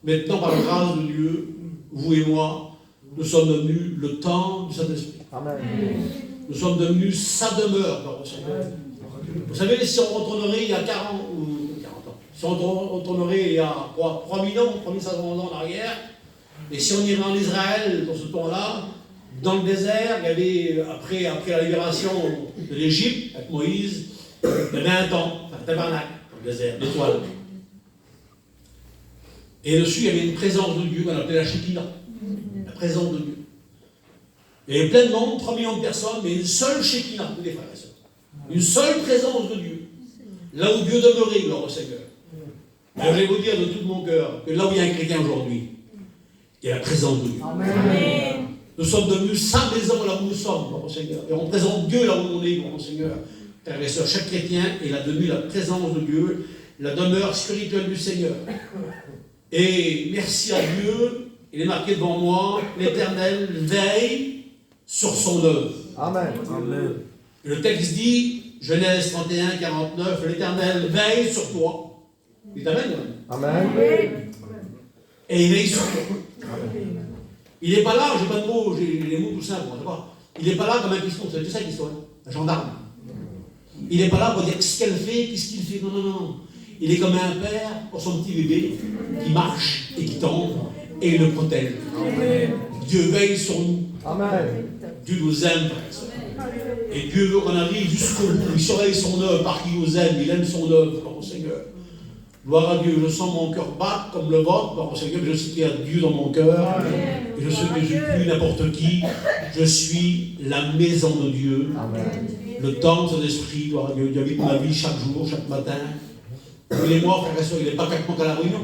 Maintenant, par la grâce de Dieu, vous et moi, nous sommes devenus le temple du Saint-Esprit. Amen. Nous sommes devenus sa demeure, par le Seigneur. Vous savez, si on retournerait il y a 40 ans, si on retournerait il y a 3000 ans, 3500 ans en arrière, et si on irait en Israël dans ce temps-là, dans le désert, il y avait, après la libération de l'Égypte, avec Moïse, il y avait un temple, un tabernacle, dans le désert, d'étoiles. Et dessus, il y avait une présence de Dieu qu'on appelait la Shekinah, la présence de Dieu. Il y avait plein de monde, 3 millions de personnes, mais une seule Shekinah, tous les frères et sœurs. Une seule présence de Dieu. Là où Dieu demeurait, gloire au Seigneur. Mais je vais vous dire de tout mon cœur que là où il y a un chrétien aujourd'hui, il y a la présence de Dieu. Amen. Nous sommes devenus sa maison là où nous sommes, gloire au Seigneur. Et on présente Dieu là où on est, gloire au Seigneur. Frères et sœurs, chaque chrétien est devenu la présence de Dieu, la demeure spirituelle du Seigneur. Et merci à Dieu, il est marqué devant moi, l'Éternel veille sur son œuvre. Amen. Amen. Le texte dit, Genèse 31, 49, l'Éternel veille sur toi. Il t'amène. Amen. Et il veille sur toi. Amen. Il n'est pas là, j'ai pas de mots, j'ai les mots tout simples, moi, pas. Il n'est pas là comme un piston, c'est ça qu'il soit, un gendarme. Il n'est pas là pour dire ce qu'elle fait, qu'est-ce qu'il fait. Non, non, non. Il est comme un père pour son petit bébé qui marche et qui tombe et il le protège. Amen. Dieu veille sur nous. Amen. Dieu nous aime, et Dieu veut qu'on arrive jusqu'au bout. Il surveille son œuvre par qui il nous aime. Il aime son œuvre, mon Seigneur. Gloire à Dieu. Je sens mon cœur battre comme le vôtre, mon Seigneur. Je sais qu'il y a Dieu dans mon cœur. Et je sais que je ne suis plus n'importe qui. Je suis la maison de Dieu. Amen. Le temple de l'Esprit, gloire à Dieu. Dieu habite ma vie chaque jour, chaque matin. Il est moi, frère et soeur. Il n'est pas qu'avec moi qu'à la réunion.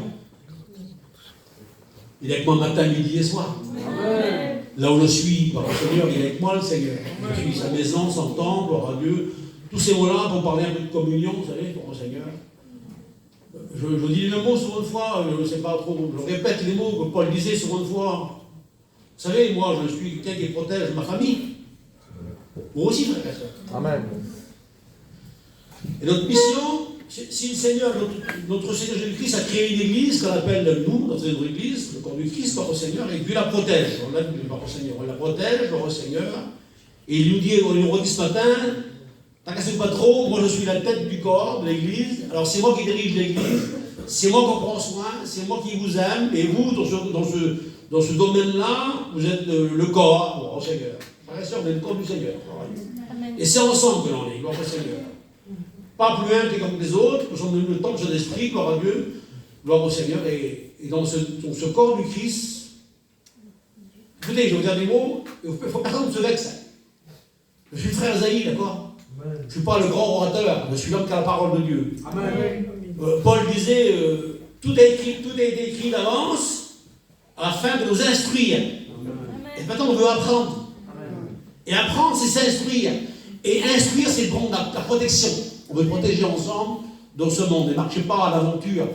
Il est avec moi matin, midi et soir. Amen. Là où je suis, par le Seigneur, il est avec moi, le Seigneur. Je suis sa maison, son temple, gloire à Dieu. Tous ces mots-là pour parler un peu de communion, vous savez, pour le Seigneur. Je dis les mots souvent une fois, je ne sais pas trop, je répète les mots que Paul disait souvent une fois. Vous savez, moi, je suis quelqu'un qui protège ma famille. Vous aussi, frère et sœur. Amen. Et notre mission, si le Seigneur, notre Seigneur Jésus-Christ a créé une église qu'on appelle nous, notre église, le corps du Christ, par le Seigneur, et Dieu la protège. On l'a dit par le Seigneur, on la protège par le Seigneur. Et il nous dit, on nous redit ce matin, t'inquiète pas trop, moi je suis la tête du corps de l'église, alors c'est moi qui dirige l'église, c'est moi qui prends soin, c'est moi qui vous aime, et vous, dans ce domaine-là, vous êtes le corps, gloire au Seigneur. Frères et sœurs, vous êtes le corps du Seigneur. Amen. Et c'est ensemble que l'on est, gloire au Seigneur. Pas plus un que comme les autres, nous sommes devenus le temple de son esprit, gloire à Dieu, gloire au Seigneur, et dans ce corps du Christ, écoutez, je vais vous dire des mots, il ne faut personne ne se vexe. Je suis frère Zaï, d'accord? Je ne suis pas le grand orateur, je suis l'homme qui a la parole de Dieu. Amen. Paul disait, tout a été écrit d'avance, afin de nous instruire. Amen. Et maintenant on veut apprendre. Amen. Et apprendre, c'est s'instruire. Et instruire, c'est prendre la protection. On veut protéger ensemble dans ce monde. Ne marchez pas à l'aventure.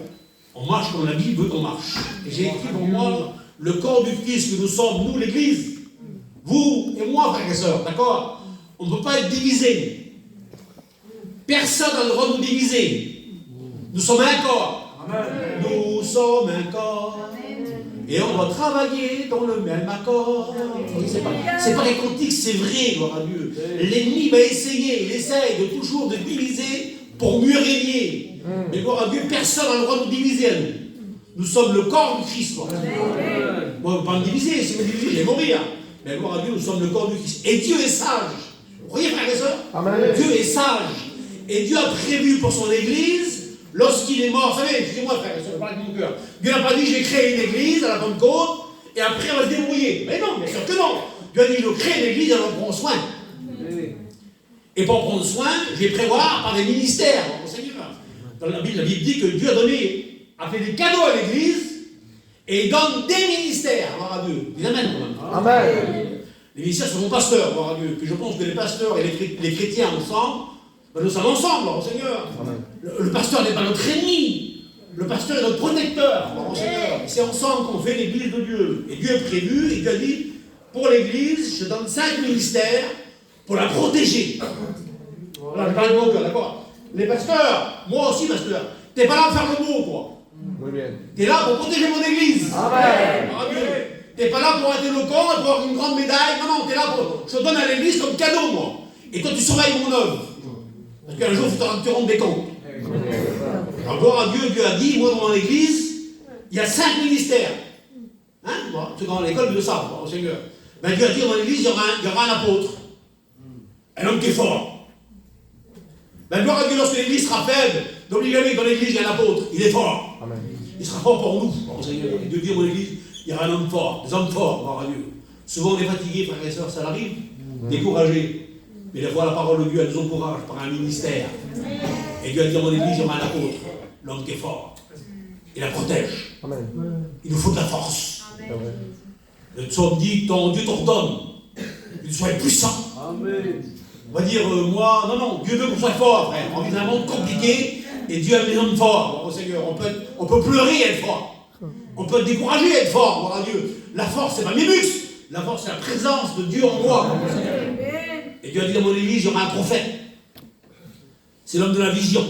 On marche comme la Bible veut qu'on marche. Et j'ai écrit pour moi le corps du Christ que nous sommes, nous l'Église. Vous et moi, frères et sœurs, d'accord? On ne peut pas être divisés. Personne n'a le droit de nous diviser. Nous sommes un corps. Amen. Nous sommes un corps. Amen. Et on doit travailler dans le même accord. C'est pas les cantiques, c'est vrai, gloire à Dieu. L'ennemi va essayer, il essaye de toujours de diviser pour mieux régner. Mais gloire à Dieu, personne n'a le droit de nous diviser à nous. Nous sommes le corps du Christ. Moi, on ne peut pas me diviser, si je me divise, je vais mourir. Mais gloire à Dieu, nous sommes le corps du Christ. Et Dieu est sage. Vous voyez, frères et sœurs? Dieu est sage. Et Dieu a prévu pour son Église, lorsqu'il est mort, vous savez, excusez-moi frère, je parle avec mon cœur. Dieu n'a pas dit, j'ai créé une Église à la Pentecôte, et après on va se débrouiller. Mais non, bien sûr que non. Dieu a dit, je crée une Église, alors on prend soin. Et pour en prendre soin, je vais prévoir par des ministères, mon Seigneur. Dans la Bible dit que Dieu a fait des cadeaux à l'Église, et il donne des ministères, alors à Dieu. Dis amen, quand même. Amen. Les ministères sont mon pasteur, gloire à Dieu. Puis je pense que les pasteurs et les chrétiens ensemble, ben nous sommes ensemble, gloire au Seigneur. Le pasteur n'est pas notre ennemi. Le pasteur est notre protecteur, gloire au Seigneur. C'est ensemble qu'on fait l'église de Dieu. Et Dieu est prévu, et Dieu a dit, pour l'église, je donne 5 ministères pour la protéger. Voilà, je parle de mon cœur, d'accord? Les pasteurs, moi aussi pasteur, t'es pas là pour faire le beau, quoi. T'es là pour protéger mon église. Amen. T'es pas là pour être éloquent et pour avoir une grande médaille. Non, non, t'es là pour. Je te donne à l'église comme cadeau, moi. Et toi, tu surveilles mon œuvre. Parce qu'un jour, il faudra te rendre des comptes. Alors, gloire à Dieu, Dieu a dit, moi, dans mon église, il y a 5 ministères. Hein? Bon, ceux dans l'école, ils le savent, au Seigneur. Ben, Dieu a dit, dans mon église, il y aura un apôtre. Un homme qui est fort. Ben, gloire à Dieu, lorsque l'église sera faible, n'oubliez jamais que dans l'église, il y a un apôtre. Il est fort. Amen. Il sera fort pour nous, au Seigneur. Et Dieu dit dans mon église, il y aura un homme fort, des hommes forts, gloire à Dieu. Souvent, on est fatigué, frères et sœurs, ça arrive, découragé. Mais des fois, la parole de Dieu, elle nous encourage par un ministère. Et Dieu a dit dans mon église, il y aura un apôtre, l'homme qui est fort. Il la protège. Amen. Il nous faut de la force. Amen. Le psaume dit, ton Dieu t'ordonne que tu sois puissant. Amen. On va dire, moi, non, Dieu veut qu'on soit fort, frère. On vit dans un monde compliqué, et Dieu aime les hommes forts. Bon, Seigneur, on peut pleurer et être fort. On peut être découragé et être fort, gloire à Dieu. La force, c'est pas mes muscles. La force, c'est la présence de Dieu en moi. Et Dieu a dit dans mon église, il y aura un prophète. C'est l'homme de la vision.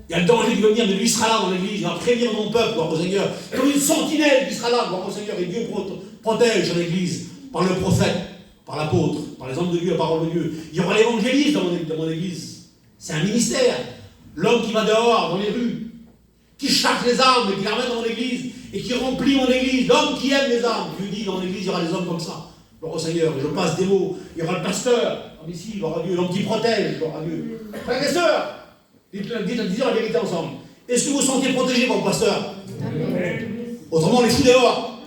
Il y a le danger qui va venir, mais lui sera là dans l'église. Il va prévenir mon peuple, gloire au Seigneur. Comme une sentinelle qui sera là, gloire au Seigneur. Et Dieu protège l'église par le prophète, par l'apôtre, par les hommes de Dieu, la parole de Dieu. Il y aura l'évangéliste dans mon église. C'est un ministère. L'homme qui va dehors, dans les rues, qui cherche les âmes et qui les ramène dans mon église et qui remplit mon église. L'homme qui aime les âmes. Dieu dit dans l'église, il y aura des hommes comme ça. Gloire au Seigneur. Et je passe des mots. Il y aura le pasteur, comme ici, gloire à Dieu. L'homme qui protège, gloire à Dieu. Frères et sœurs, disons la vérité ensemble. Est-ce que vous vous sentez protégé par le pasteur? Autrement, on les fout dehors.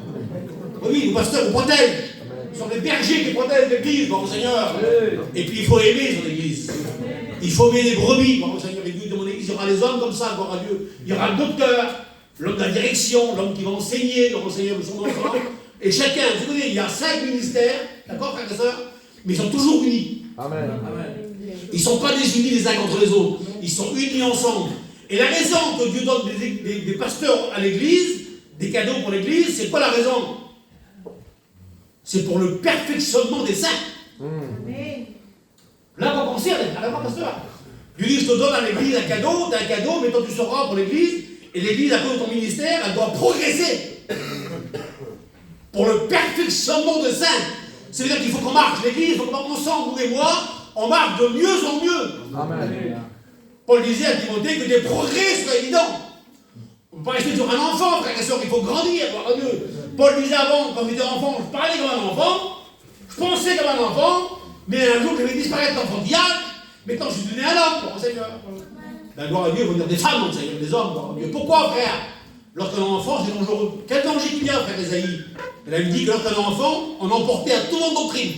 Oui, le pasteur vous protège. Ce sont les bergers qui protègent l'église, gloire au Seigneur. Et puis il faut aimer son église. Il faut aimer les brebis, gloire au Seigneur. Et Dieu, dans mon église, il y aura les hommes comme ça, gloire à Dieu. Il y aura le docteur, l'homme de la direction, l'homme qui va enseigner, gloire au Seigneur, de son enfant. Et chacun, vous connaissez, il y a 5 ministères, d'accord, frères et sœurs, mais ils sont toujours unis. Amen. Ils ne sont pas désunis les uns contre les autres. Ils sont unis ensemble. Et la raison que Dieu donne des pasteurs à l'église, des cadeaux pour l'église, c'est quoi la raison? C'est pour le perfectionnement des saints. Là, on pense à la pasteur. Dieu dit, je te donne à l'église un cadeau, tu as un cadeau, mais toi tu seras pour l'église, et l'église, à cause de ton ministère, elle doit progresser. Pour le perfectionnement des saints. C'est-à-dire qu'il faut qu'on marche, l'église, il faut qu'on marche ensemble, vous et moi, on marche de mieux en mieux. Amen. Paul disait à Timothée que des progrès soient évidents. On ne peut pas rester sur un enfant, frère et soeur, il faut grandir, gloire à Dieu. Paul disait avant, quand j'étais enfant, je parlais comme un enfant, je pensais comme un enfant, mais un jour je vais disparaître l'enfantillage, maintenant je suis devenu un homme, gloire au Seigneur. La gloire à Dieu, il faut dire des femmes, donc, Seigneur, des hommes, gloire à Dieu. Pourquoi, frère? Lorsqu'un enfant, c'est dangereux. Quel danger qu'il y a, frère Esaïe? Elle avait dit que lorsqu'un enfant, on emportait à tout le monde doctrine.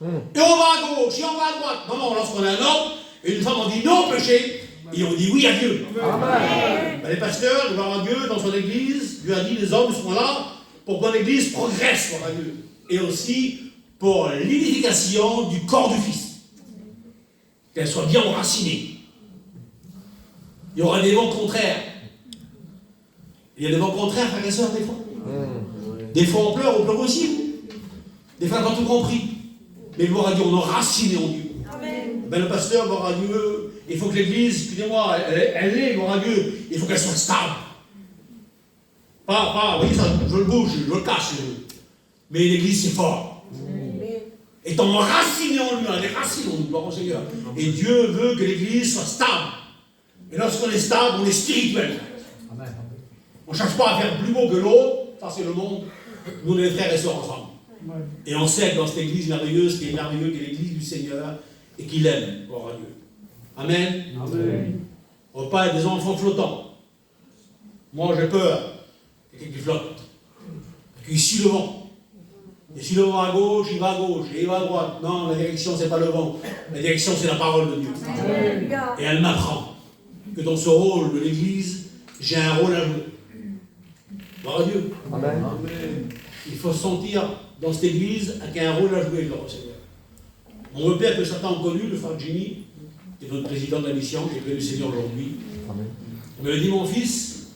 Et on va à gauche, et on va à droite. Non, lorsqu'on est un homme, et une femme, on dit non au péché, et on dit oui à Dieu. Amen. Les pasteurs, gloire à Dieu, dans son église, Dieu a dit les hommes seront là pour que l'église progresse, gloire à Dieu. Et aussi pour l'édification du corps du Fils. Qu'elle soit bien enracinée. Il y aura des vents contraires. Il y a des vents contraires, frères et sœurs, des fois. Des fois on pleure aussi. Des fois on n'a pas tout compris. Mais gloire à Dieu, on est enraciné en Dieu. Ben, le pasteur, gloire à Dieu, il faut que l'église, excusez-moi, elle est, gloire à Dieu, il faut qu'elle soit stable. Pas, vous voyez ça, je le bouge, je le cache. Mais l'église, c'est fort. Étant enraciné en lui, elle est racine en nous, gloire au Seigneur. Et Dieu veut que l'église soit stable. Et lorsqu'on est stable, on est spirituel. On ne cherche pas à faire plus beau que l'autre, ça c'est le monde. Nous, on est les frères et sœurs ensemble. Et on sait que dans cette église merveilleuse, qui est merveilleuse, qui est l'église du Seigneur, et qu'il aime, gloire à Dieu. Amen. Amen. On ne va pas être des enfants flottants. Moi, j'ai peur. Quelqu'un qui flotte. Qui suit le vent. Et si le vent à gauche, il va à gauche, et il va à droite. Non, la direction, c'est pas le vent. La direction, c'est la parole de Dieu. Amen. Et elle m'apprend que dans ce rôle de l'église, j'ai un rôle à jouer. Gloire à Dieu. Amen. Il faut se sentir dans cette église qui a un rôle à jouer, gloire au Seigneur. On repère que certains ont connu le frère Jimmy, qui est notre président de la mission, qui est près du Seigneur aujourd'hui. Il me dit, mon fils,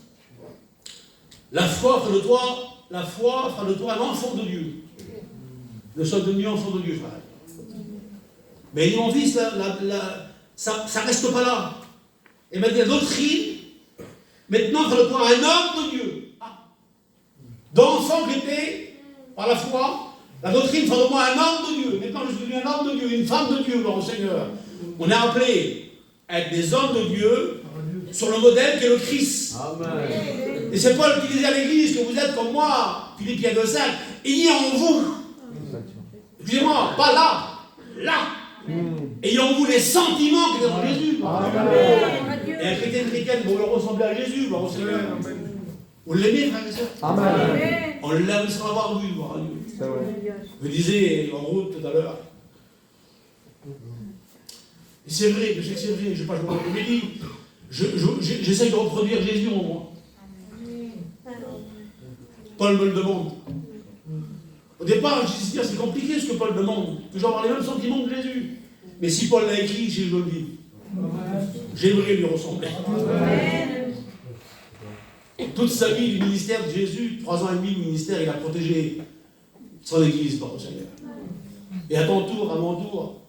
la foi fera de toi un enfant de Dieu. Le sois devenu enfant de Dieu, frère. Mais il dit, mon fils, ça ne reste pas là. Et m'a dit, la doctrine, maintenant fera de toi un homme de Dieu. D'enfant que j'étais, par la foi, la doctrine fera de moi un homme de Dieu. Maintenant, je suis devenu un homme de Dieu, une femme de Dieu, gloire au Seigneur. On est appelé à être des hommes de Dieu sur le modèle qui est le Christ. Amen. Et c'est Paul qui disait à l'église que vous êtes comme moi, Philippiens 2,5, ayez en vous, excusez-moi, pas là, ayez en vous les sentiments qui sont en Jésus. Amen. Et un chrétien chrétienne, vous le ressemblez à Jésus, gloire au Seigneur. Vous l'aimez, frères et sœurs? Amen. On l'aime sans l'avoir vu, gloire à Dieu. Je disais en route tout à l'heure. Et c'est vrai, je sais que c'est vrai, je ne vais pas jouer en comédie. J'essaye de reproduire Jésus en moi. Paul me le demande. Au départ, je dis, c'est compliqué ce que Paul demande. Que j'ai avoir les mêmes sentiments que Jésus. Mais si Paul l'a écrit, je le vis. J'aimerais lui ressembler. Toute sa vie du ministère de Jésus, 3 ans et demi de ministère, il a protégé son église par le Seigneur. Et à ton tour, à mon tour,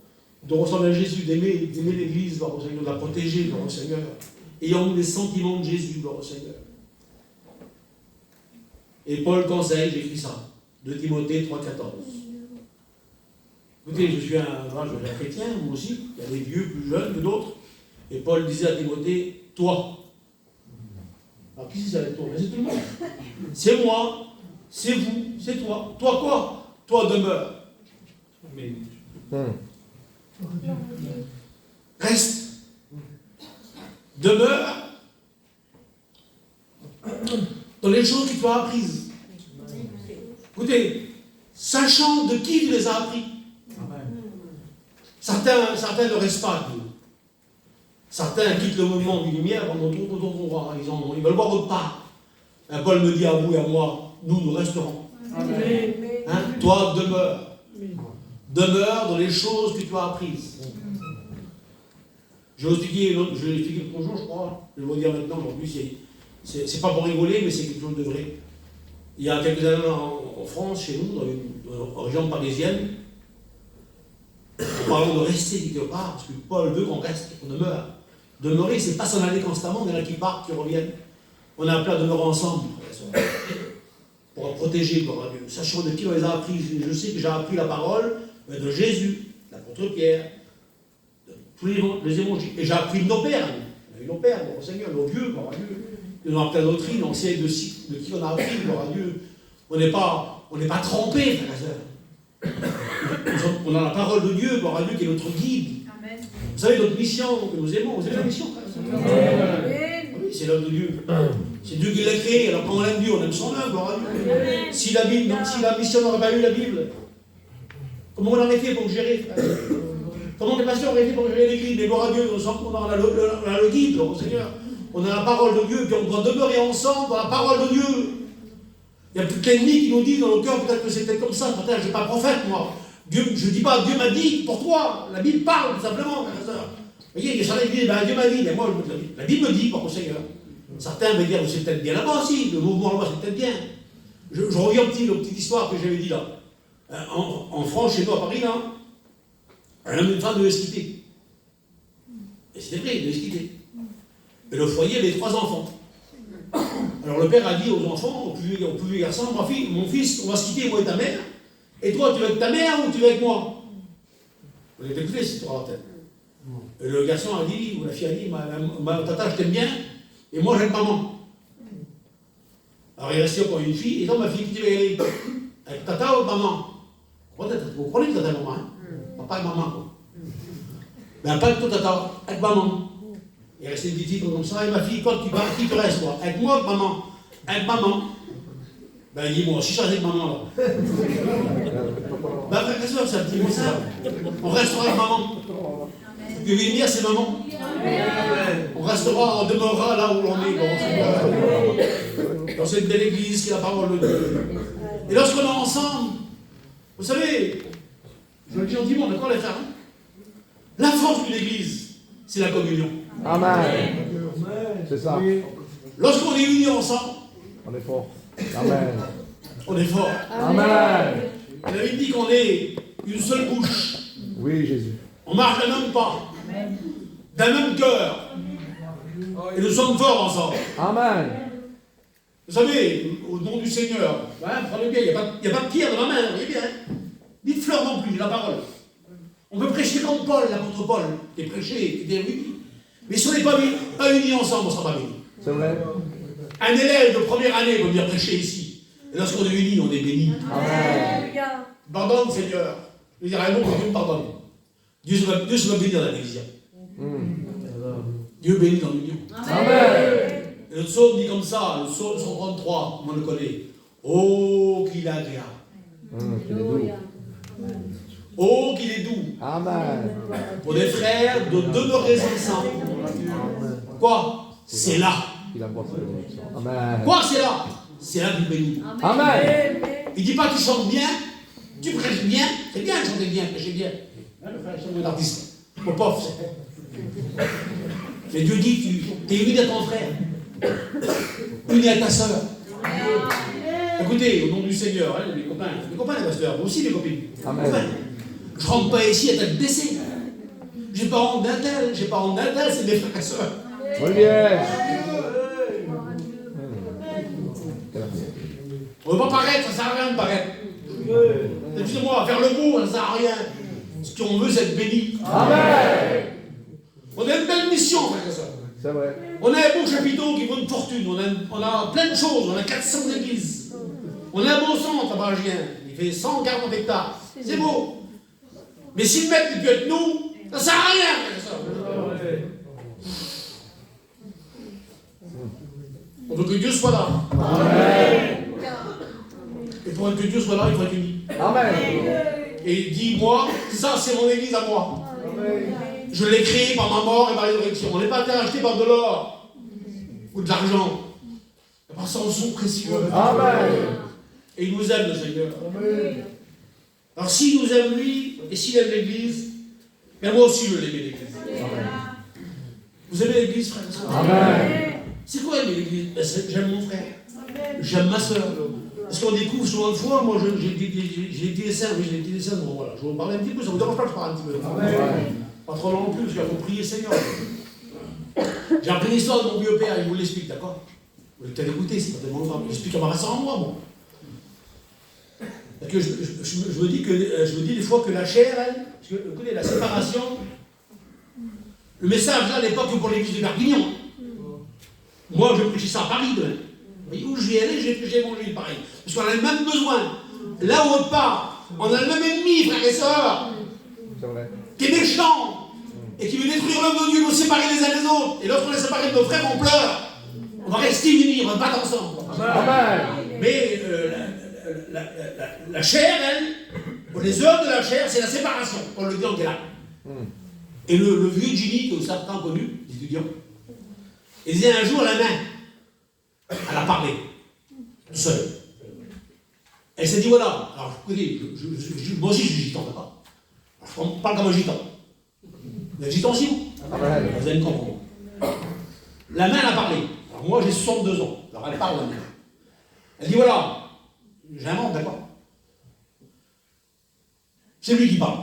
de ressembler à Jésus, d'aimer l'église par le Seigneur, de la protéger par le Seigneur. Ayant les sentiments de Jésus par le Seigneur. Et Paul conseille, j'écris ça, de Timothée 3,14. Écoutez, je suis un chrétien, moi aussi, il y a des vieux plus jeunes que d'autres. Et Paul disait à Timothée, toi. Alors qui c'est ça avec toi? C'est tout le monde. C'est moi, c'est vous, c'est toi. Toi quoi? Toi demeure. Reste. Demeure dans les choses que tu as apprises. Écoutez, sachant de qui tu les as appris. Certains ne restent pas. Certains quittent le mouvement du lumière pendant d'autres ils veulent voir autre part. Paul me dit à vous et à moi, nous resterons. Hein? Toi, demeure. Demeure dans les choses que tu as apprises. Je vais expliquer l'autre jour, je crois. Je vais vous dire maintenant, aujourd'hui, c'est pas pour rigoler, mais c'est quelque chose de vrai. Il y a quelques années en France, chez nous, dans la région parisienne, en parlant de rester quelque part, parce que Paul veut qu'on reste, qu'on demeure. Demeurer, c'est pas s'en aller constamment, il y en a qui partent, qui reviennent. On a appelé à demeurer ensemble, pour protéger, gloire à Dieu. Sachant de qui on les a appris. Je sais que j'ai appris la parole de Jésus, l'apôtre Pierre, de tous les évangiles. Et j'ai appris de nos pères. On a eu nos pères, gloire au Seigneur, nos vieux, gloire à Dieu. Ils nous ont appris la doctrine, on sait de qui on a appris, gloire à Dieu. On n'est pas trompés, frères et sœurs. On a la parole de Dieu, gloire à Dieu, qui est notre guide. Amen. Vous savez, notre mission que nous aimons, vous aimez la mission, frères et sœurs? Oui, c'est l'œuvre de Dieu. C'est Dieu qui l'a créé, alors quand on aime Dieu, on aime son œuvre, gloire à Dieu. Si la mission n'aurait pas eu la Bible, comment on aurait fait pour gérer, frère? Comment les pasteurs auraient fait pour gérer l'église? Mais gloire à Dieu, on a le guide, gloire au Seigneur. On a la parole de Dieu, puis on doit demeurer ensemble dans la parole de Dieu. Il y a toute l'ennemi qui nous dit dans nos cœurs, peut-être que c'était comme ça, peut-être que je ne suis pas prophète, moi. Dieu, je ne dis pas, Dieu m'a dit pour toi. La Bible parle, tout simplement, frère et sœur. Vous voyez, il y a certains qui disent, Dieu m'a dit, mais moi, la Bible me dit, par le Seigneur. Certains vont dire, c'est peut-être bien là-bas aussi, le mouvement là-bas, c'est peut-être bien. Je reviens aux petites histoires que j'avais dit là. En France, chez nous, à Paris, là, un homme et une femme devaient se quitter. Et c'était vrai, ils devaient se quitter. Et le foyer avait 3 enfants. Alors le père a dit aux enfants, au plus vieux garçon, mon fils, on va se quitter, moi et ta mère. Et toi, tu vas avec ta mère ou tu vas avec moi? Vous avez écouté cette histoire en tête. Et le garçon a dit, ou la fille a dit, ma tata, je t'aime bien, et moi j'aime maman. Alors il restait encore une fille, et donc ma fille, qui va y aller? Avec tata ou maman? Vous comprenez tata et maman, hein? Papa et maman, quoi. Ben pas avec toi tata, avec maman. Il restait une petite fille comme ça, et ma fille, quand tu vas, qui te reste, quoi? Avec moi, avec maman? Avec maman. Ben, il dit, moi aussi, je reste avec maman, là. Ben, frère et soeur, c'est un petit mot, ça. On restera avec maman. Ce que veut dire, c'est maman. On restera, on demeurera là où l'on est, dans cette belle église qui est la parole de Dieu. Et lorsqu'on est ensemble, Vous savez, je le dis gentiment, d'accord les frères, la force d'une église, c'est la communion. Amen. C'est ça. Lorsqu'on est unis ensemble, On est fort. Amen. on est fort. Amen. La Bible dit qu'on est une seule bouche. Oui, Jésus. On marche d'un même pas, d'un même cœur. Et nous sommes forts ensemble. Amen. Vous savez, au nom du Seigneur, hein, prenez bien, il n'y a pas de pierre dans ma main, vous voyez bien. Ni de fleurs non plus, la parole. On peut prêcher comme Paul, l'apôtre Paul, qui est prêché, qui est uni. Mais si on n'est pas unis ensemble, on ne sera pas bénis. C'est vrai. Un élève de première année peut venir prêcher ici. Et lorsqu'on est unis, on est bénis. Amen. Pardonne, Seigneur. Je dirais non, Dieu me pardonne. Dieu se va bénir dans la division. Dieu bénit dans l'union. Amen. Et le psaume dit comme ça, le psaume 133, on le connaît. Oh, qu'il est agréable. Qu'il est doux. Oh, qu'il est doux. Amen. Pour des frères de demeurer ensemble. Quoi? C'est là. Il a boire sa bénédiction. Amen. Quoi, c'est là? C'est là qu'il bénit. Amen. Il ne dit pas que tu chantes bien, tu prêches bien. C'est bien de chanter bien, prêcher bien. Hein, le frère, c'est un artiste. Mon pauvre, c'est. Mais Dieu dit, tu es uni à ton frère. Uni à ta soeur. Écoutez, au nom du Seigneur, hein, les copains, les pasteurs, vous aussi les copines. Amen. Enfin, je ne rentre pas ici à tête baissée. J'ai pas honte d'un tel, c'est mes frères et sœurs. Olivier. On ne veut pas paraître, ça ne sert à rien de paraître. Excusez-moi, faire le beau, ça ne sert à rien. Ce qu'on veut, c'est être béni. Amen. On a une belle mission, frères et sœurs. C'est vrai. On a un beau chapiteau qui vaut une fortune. On a plein de choses. On a 400 églises. On a un beau centre à Bargien. Il fait 140 hectares. C'est beau. Mais si le maître ne peut être nous, ça ne sert à rien, frères et sœurs. On veut que Dieu soit là. Amen. Et pour que Dieu soit là, il faut être uni. Amen. Et dis-moi, ça c'est mon église à moi. Je l'ai créée par ma mort et ma résurrection. On n'est pas acheté par de l'or ou de l'argent. Par son sang précieux. Amen. Et il nous aime, le Seigneur. Alors s'il nous aime lui, et s'il aime l'église, bien moi aussi je l'aime l'église. Vous aimez l'église, frère et soeur? Amen. C'est quoi aimer l'église? Ben, j'aime mon frère. J'aime ma soeur. Parce qu'on découvre souvent de fois, moi j'ai des dessins, bon, voilà, je vais vous parler un petit peu, ça ne vous dérange pas que je parle un petit peu. Pas trop long non plus, parce qu'il faut prier le Seigneur. J'ai appris l'histoire de mon vieux père, il vous l'explique, d'accord? Vous allez peut-être écouter, c'est pas tellement grave. J'explique à ma race en moi, bon. Parce que je me dis des fois que la chair, elle, parce que, écoutez, la séparation, le message là n'est pas que pour l'église de Perpignan. Moi, je prêchais ça à Paris demain. Où je vais aller, j'ai prêché l'évangile, pareil. Parce qu'on a le même besoin. Là où on part, on a le même ennemi, frères et sœurs. C'est vrai. Qui est méchant. Et qui veut détruire l'homme de Dieu, nous séparer les uns des autres. Et lorsqu'on est séparés de nos frères, on pleure. On va rester unis, on va battre ensemble. Amen. Mais la chair, elle, les œuvres de la chair, c'est la séparation, on le dit en grec. Et le vieux Ginny, que certains ont connu, les étudiants, il disait un jour la main, elle a parlé, seule. Elle s'est dit voilà, alors écoutez, moi aussi je suis gitan, d'accord? Alors, je parle comme un gitan. Vous êtes gitan aussi, vous? Vous allez me comprendre. La main, elle a parlé. Alors moi j'ai 62 ans, alors elle parle la main. Elle dit voilà, j'invente, d'accord? C'est lui qui parle.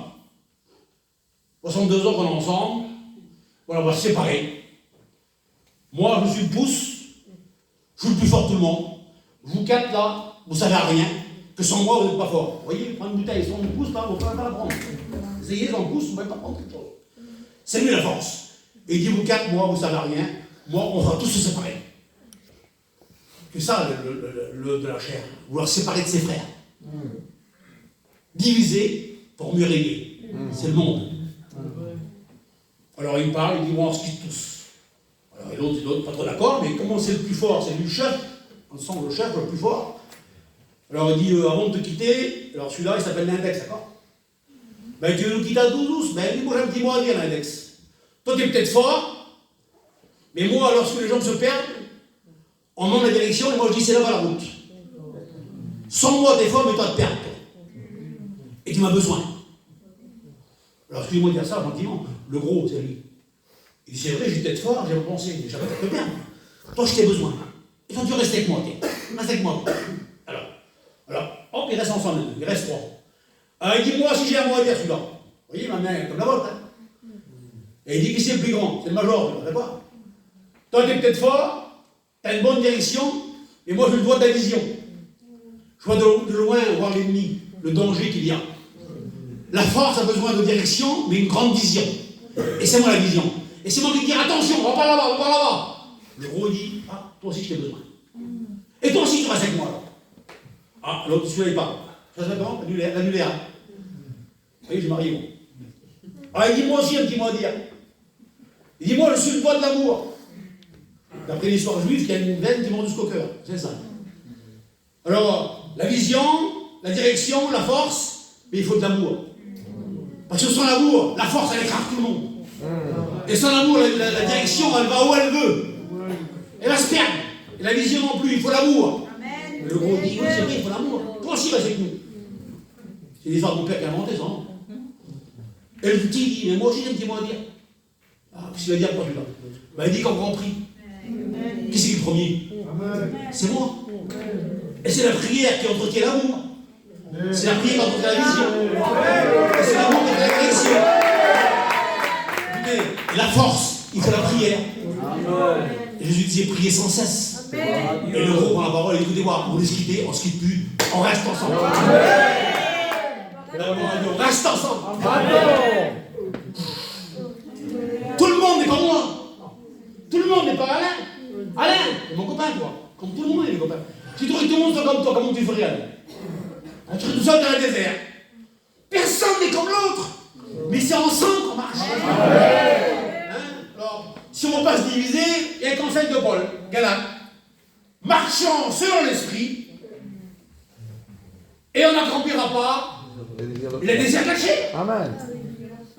62 ans qu'on est ensemble, voilà, on va se séparer. Moi, je suis le pouce, je suis le plus fort de tout le monde. Vous quatre là, vous savez rien, que sans moi, vous n'êtes pas fort. Vous voyez, prendre une bouteille, sans une pouce, vous ne pouvez pas la prendre. Essayez sans pouce, vous ne pouvez pas prendre quelque chose. C'est lui la force. Et il dit, vous quatre, moi, vous savez rien, moi, on va tous se séparer. C'est ça, le de la chair, vouloir se séparer de ses frères. Diviser pour mieux régner. C'est le monde. Alors il parle, il dit, bon, on se quitte tous. Alors, et l'autre, pas trop d'accord, mais comment c'est le plus fort? C'est lui le chef. On sent le chef le plus fort. Alors il dit, avant de te quitter, alors celui-là, il s'appelle l'index, d'accord? Ben tu veux nous quitter à tous? Ben dis-moi, j'ai un petit mot à dire, l'index. Toi, tu es peut-être fort, mais moi, lorsque les gens se perdent, on demande la direction, et moi je dis, c'est là-bas la route. Sans moi, t'es fort, mais toi, te perds. et tu m'as besoin. Alors, excusez-moi de dire ça gentiment, le gros, c'est lui. Il dit, c'est vrai, j'ai peut-être fort, j'ai repensé, mais j'avais peut-être bien. Toi, je t'ai besoin. Il faut que tu restes avec moi, tiens. Reste avec moi. Alors, hop, il reste ensemble, il reste trois. Alors, il dit, moi, si j'ai un mot à dire, celui-là. Vous voyez, ma main, comme la vôtre, hein. Et il dit, qui c'est le plus grand? C'est le major, je ne le pas. Toi, t'es peut-être fort, t'as une bonne direction, et moi, je le vois de la vision. Je vois de loin voir l'ennemi, le danger qu'il y a. La force a besoin de direction, mais une grande vision. Et c'est moi la vision. Et c'est moi qui dis, attention, on va pas là-bas, on va pas là-bas. Le gros dit, ah, toi aussi je t'ai besoin. Et toi aussi tu restes avec moi. Alors. Ah, l'autre, celui-là il parle. Ça se comment? L'annulaire. Vous voyez, je marie bon. Ah, il dit, moi aussi un petit mot à dire. Il dit, moi je suis le doigt de l'amour. D'après l'histoire juive, il y a une veine qui monte jusqu'au cœur. C'est ça. Alors, la vision, la direction, la force, mais il faut de l'amour. Parce que sans l'amour, la force, elle écrase tout le monde. Et sans l'amour, la direction, elle va où elle veut. Elle va se perdre. Et la vision non plus, il faut l'amour. Le gros dit, oui, c'est vrai, il faut l'amour. Toi aussi, vas avec nous. C'est l'histoire de mon père qui a inventé ça. Et le petit dit, mais moi aussi, j'ai un petit mot à dire. Ah, qu'est-ce qu'il va dire pour lui là? Ben, il dit qu'en Grand Prix. Qui c'est qui est le premier? C'est moi. Et c'est la prière qui entretient l'amour. C'est la prière qui entretient la vision. Et c'est l'amour qui est la direction. Et la force, il faut la prière. Et Jésus disait prier sans cesse. Et le gros prend la parole et écoutez-moi, on ne se quitter, on ne se quitte plus, on reste ensemble. On reste ensemble. Tout le monde n'est pas moi. Tout le monde n'est pas Alain. Alain, c'est mon copain, quoi. Comme tout le monde est mes copains. Si tu aurais tout le monde soit comme toi, comment tu ferais, Alain? Tu serais tout seul dans le désert. Personne n'est comme l'autre. Mais c'est ensemble qu'on marche. Hein? Alors, si on ne va pas se diviser, il y a un conseil de Paul, Galate. Marchons selon l'esprit, et on n'accomplira pas les désirs cachés. Amen.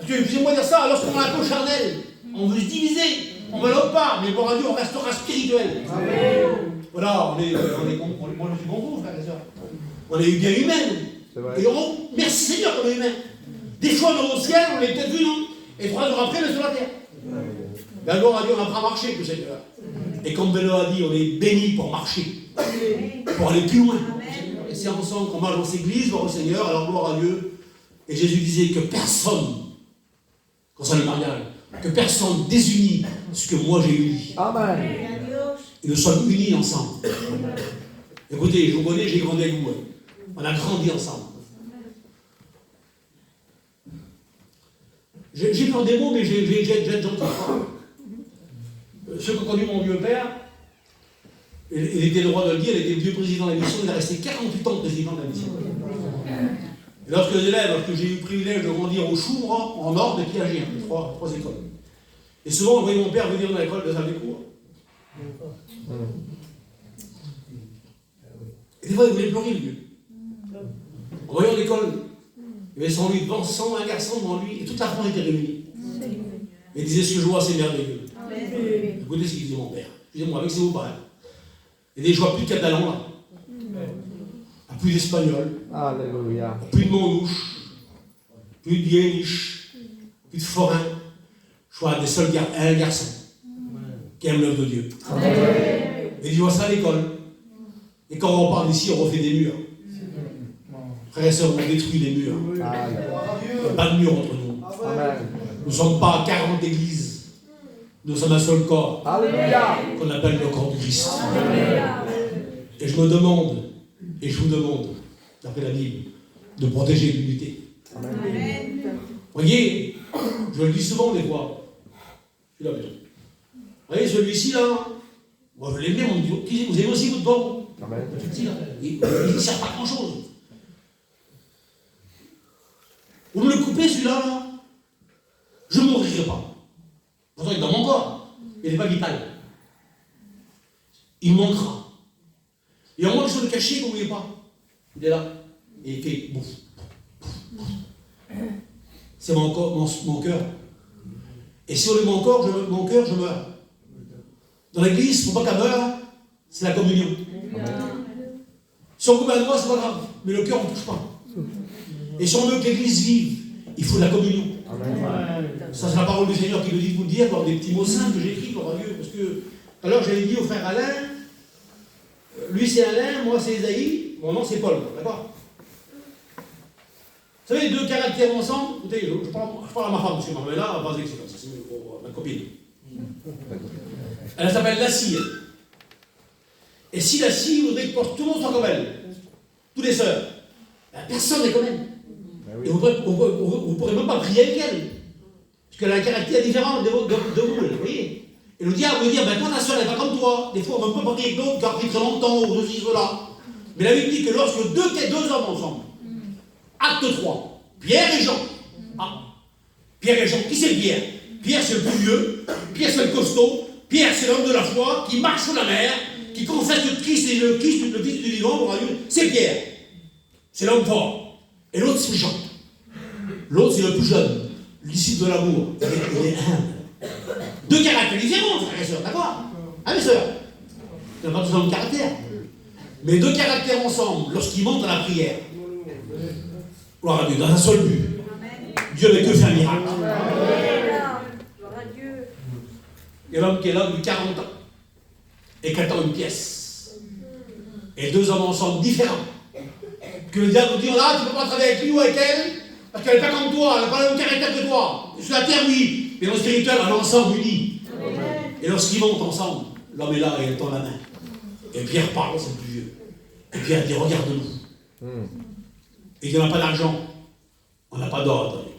Excusez-moi dire ça, lorsqu'on est un peu charnel, on veut se diviser, on ne veut pas, mais pour Dieu, on restera spirituel. Amen. Voilà, on est moi je suis bon, frère et soeur. On est bien humain. Et merci Seigneur qu'on est humain. Des fois, on est au ciel, on l'est peut-être vu, non? Et 3 jours après, on est sur la terre. D'abord, à Dieu, on apprend à marcher, le Seigneur. Et comme Benoît a dit, on est béni pour marcher, pour aller plus loin. Et c'est ensemble qu'on marche dans cette église, voir au Seigneur, alors gloire à Dieu. Et Jésus disait que personne, concernant le mariage, que personne désunit ce que moi j'ai uni. Amen. Et nous sommes unis ensemble. Écoutez, je vous connais, j'ai grandi avec vous. On a grandi ensemble. J'ai peur des mots, mais j'ai être gentil. Ceux qui ont connu mon vieux père, il était le roi de le dire, il était le vieux président de la mission, il a resté 48 ans président de la mission. Et lorsque j'ai eu le privilège de grandir au Chouvre, en Nord de Piaget, trois écoles. Et souvent, on voyait mon père venir dans l'école de salle des cours. Et des fois, il voulait pleurer, le vieux. En voyant l'école, il y avait 120 garçons devant lui, et toute la France était réunie. Et il disait, ce que je vois, c'est merveilleux. Écoutez ce qu'il disait mon père. Excusez-moi, avec ses mots pareils. Il dit, je vois plus de catalans là. Plus d'espagnol. Alléluia. Plus de montouche. Plus de yéniche. Plus de forain. Je vois un garçon qui aime l'œuvre de Dieu. Et il dit, je vois ça à l'école. Et quand on parle d'ici, on refait des murs. Frères et sœurs, on détruit les murs. Il n'y a pas de mur entre nous. Nous ne sommes pas 40 églises. Nous sommes un seul corps. Qu'on appelle le corps du Christ. Et je me demande, et je vous demande, d'après la Bible, de protéger l'unité. Voyez, je le dis souvent des fois. Je suis là, vous voyez, celui-ci là, moi je l'aime bien, on me dit, vous aimez aussi votre corps? Il ne sert pas à grand chose. Vous me le coupez celui-là, là, je ne mourirai pas. Pourtant, il est dans mon corps, il n'est pas vital. Il manquera. Et en moi, je le cacher, vous ne voyez pas. Il est là. Et il fait bouf. C'est mon cœur. Et si on est mon cœur, je meurs. Dans l'église, il ne faut pas qu'elle meure, c'est la communion. Si on coupe un doigt, c'est pas grave. Mais le cœur, on ne touche pas. Et si on veut que l'Église vive, il faut de la communion. Ça, c'est la parole du Seigneur qui nous dit de vous le dire dans des petits mots simples que j'ai écrits, gloire à Dieu. Parce que, alors j'avais dit au frère Alain, lui c'est Alain, moi c'est Esaïe, mon nom c'est Paul, d'accord? Vous savez, deux caractères ensemble, écoutez, je parle à ma femme, parce que ma mère là, basée, c'est comme ça, c'est pour ma copine. Elle s'appelle la scie. Et si la scie voudrait que tout le monde soit comme elle, tous les sœurs, ben, personne n'est comme elle. Et vous ne pourrez même pas prier avec elle. Parce qu'elle a un caractère différent de vous, vous voyez. Et le diable veut dire, ben toi ta sœur n'est pas comme toi. Des fois on ne peut pas prier avec d'autres qui a pris très longtemps, ou ceci, cela. Mais la Bible dit que lorsque deux hommes ensemble, acte 3, Pierre et Jean. Ah, Pierre et Jean, qui c'est Pierre? Pierre c'est le plus vieux, Pierre c'est le costaud, Pierre c'est l'homme de la foi, qui marche sur la mer, qui confesse que Christ est le Fils du vivant, c'est Pierre. C'est l'homme fort. Et l'autre c'est Jean. L'autre c'est le plus jeune, disciple de l'amour. Il est humble. Deux caractères différents, frères et sœurs, d'accord? Ah mes sœurs, il n'y a pas besoin de caractère. Mais deux caractères ensemble, lorsqu'ils montent à la prière, gloire à Dieu, dans un seul but. Dieu avec eux fait un miracle. Il y a l'homme qui est là depuis 40 ans et qui attend une pièce. Et deux hommes ensemble différents. Que le diable vous dit, là, tu ne peux pas travailler avec lui ou avec elle, parce qu'elle n'est pas comme toi, elle n'a pas le même caractère que toi. Sur la terre, oui, mais dans le spirituel, elle est ensemble, unis. Et lorsqu'ils montent ensemble, l'homme est là et il tend la main. Et Pierre parle, c'est le plus vieux. Et Pierre dit, regarde-nous. Et il n'y a pas d'argent, on n'a pas d'or à donner.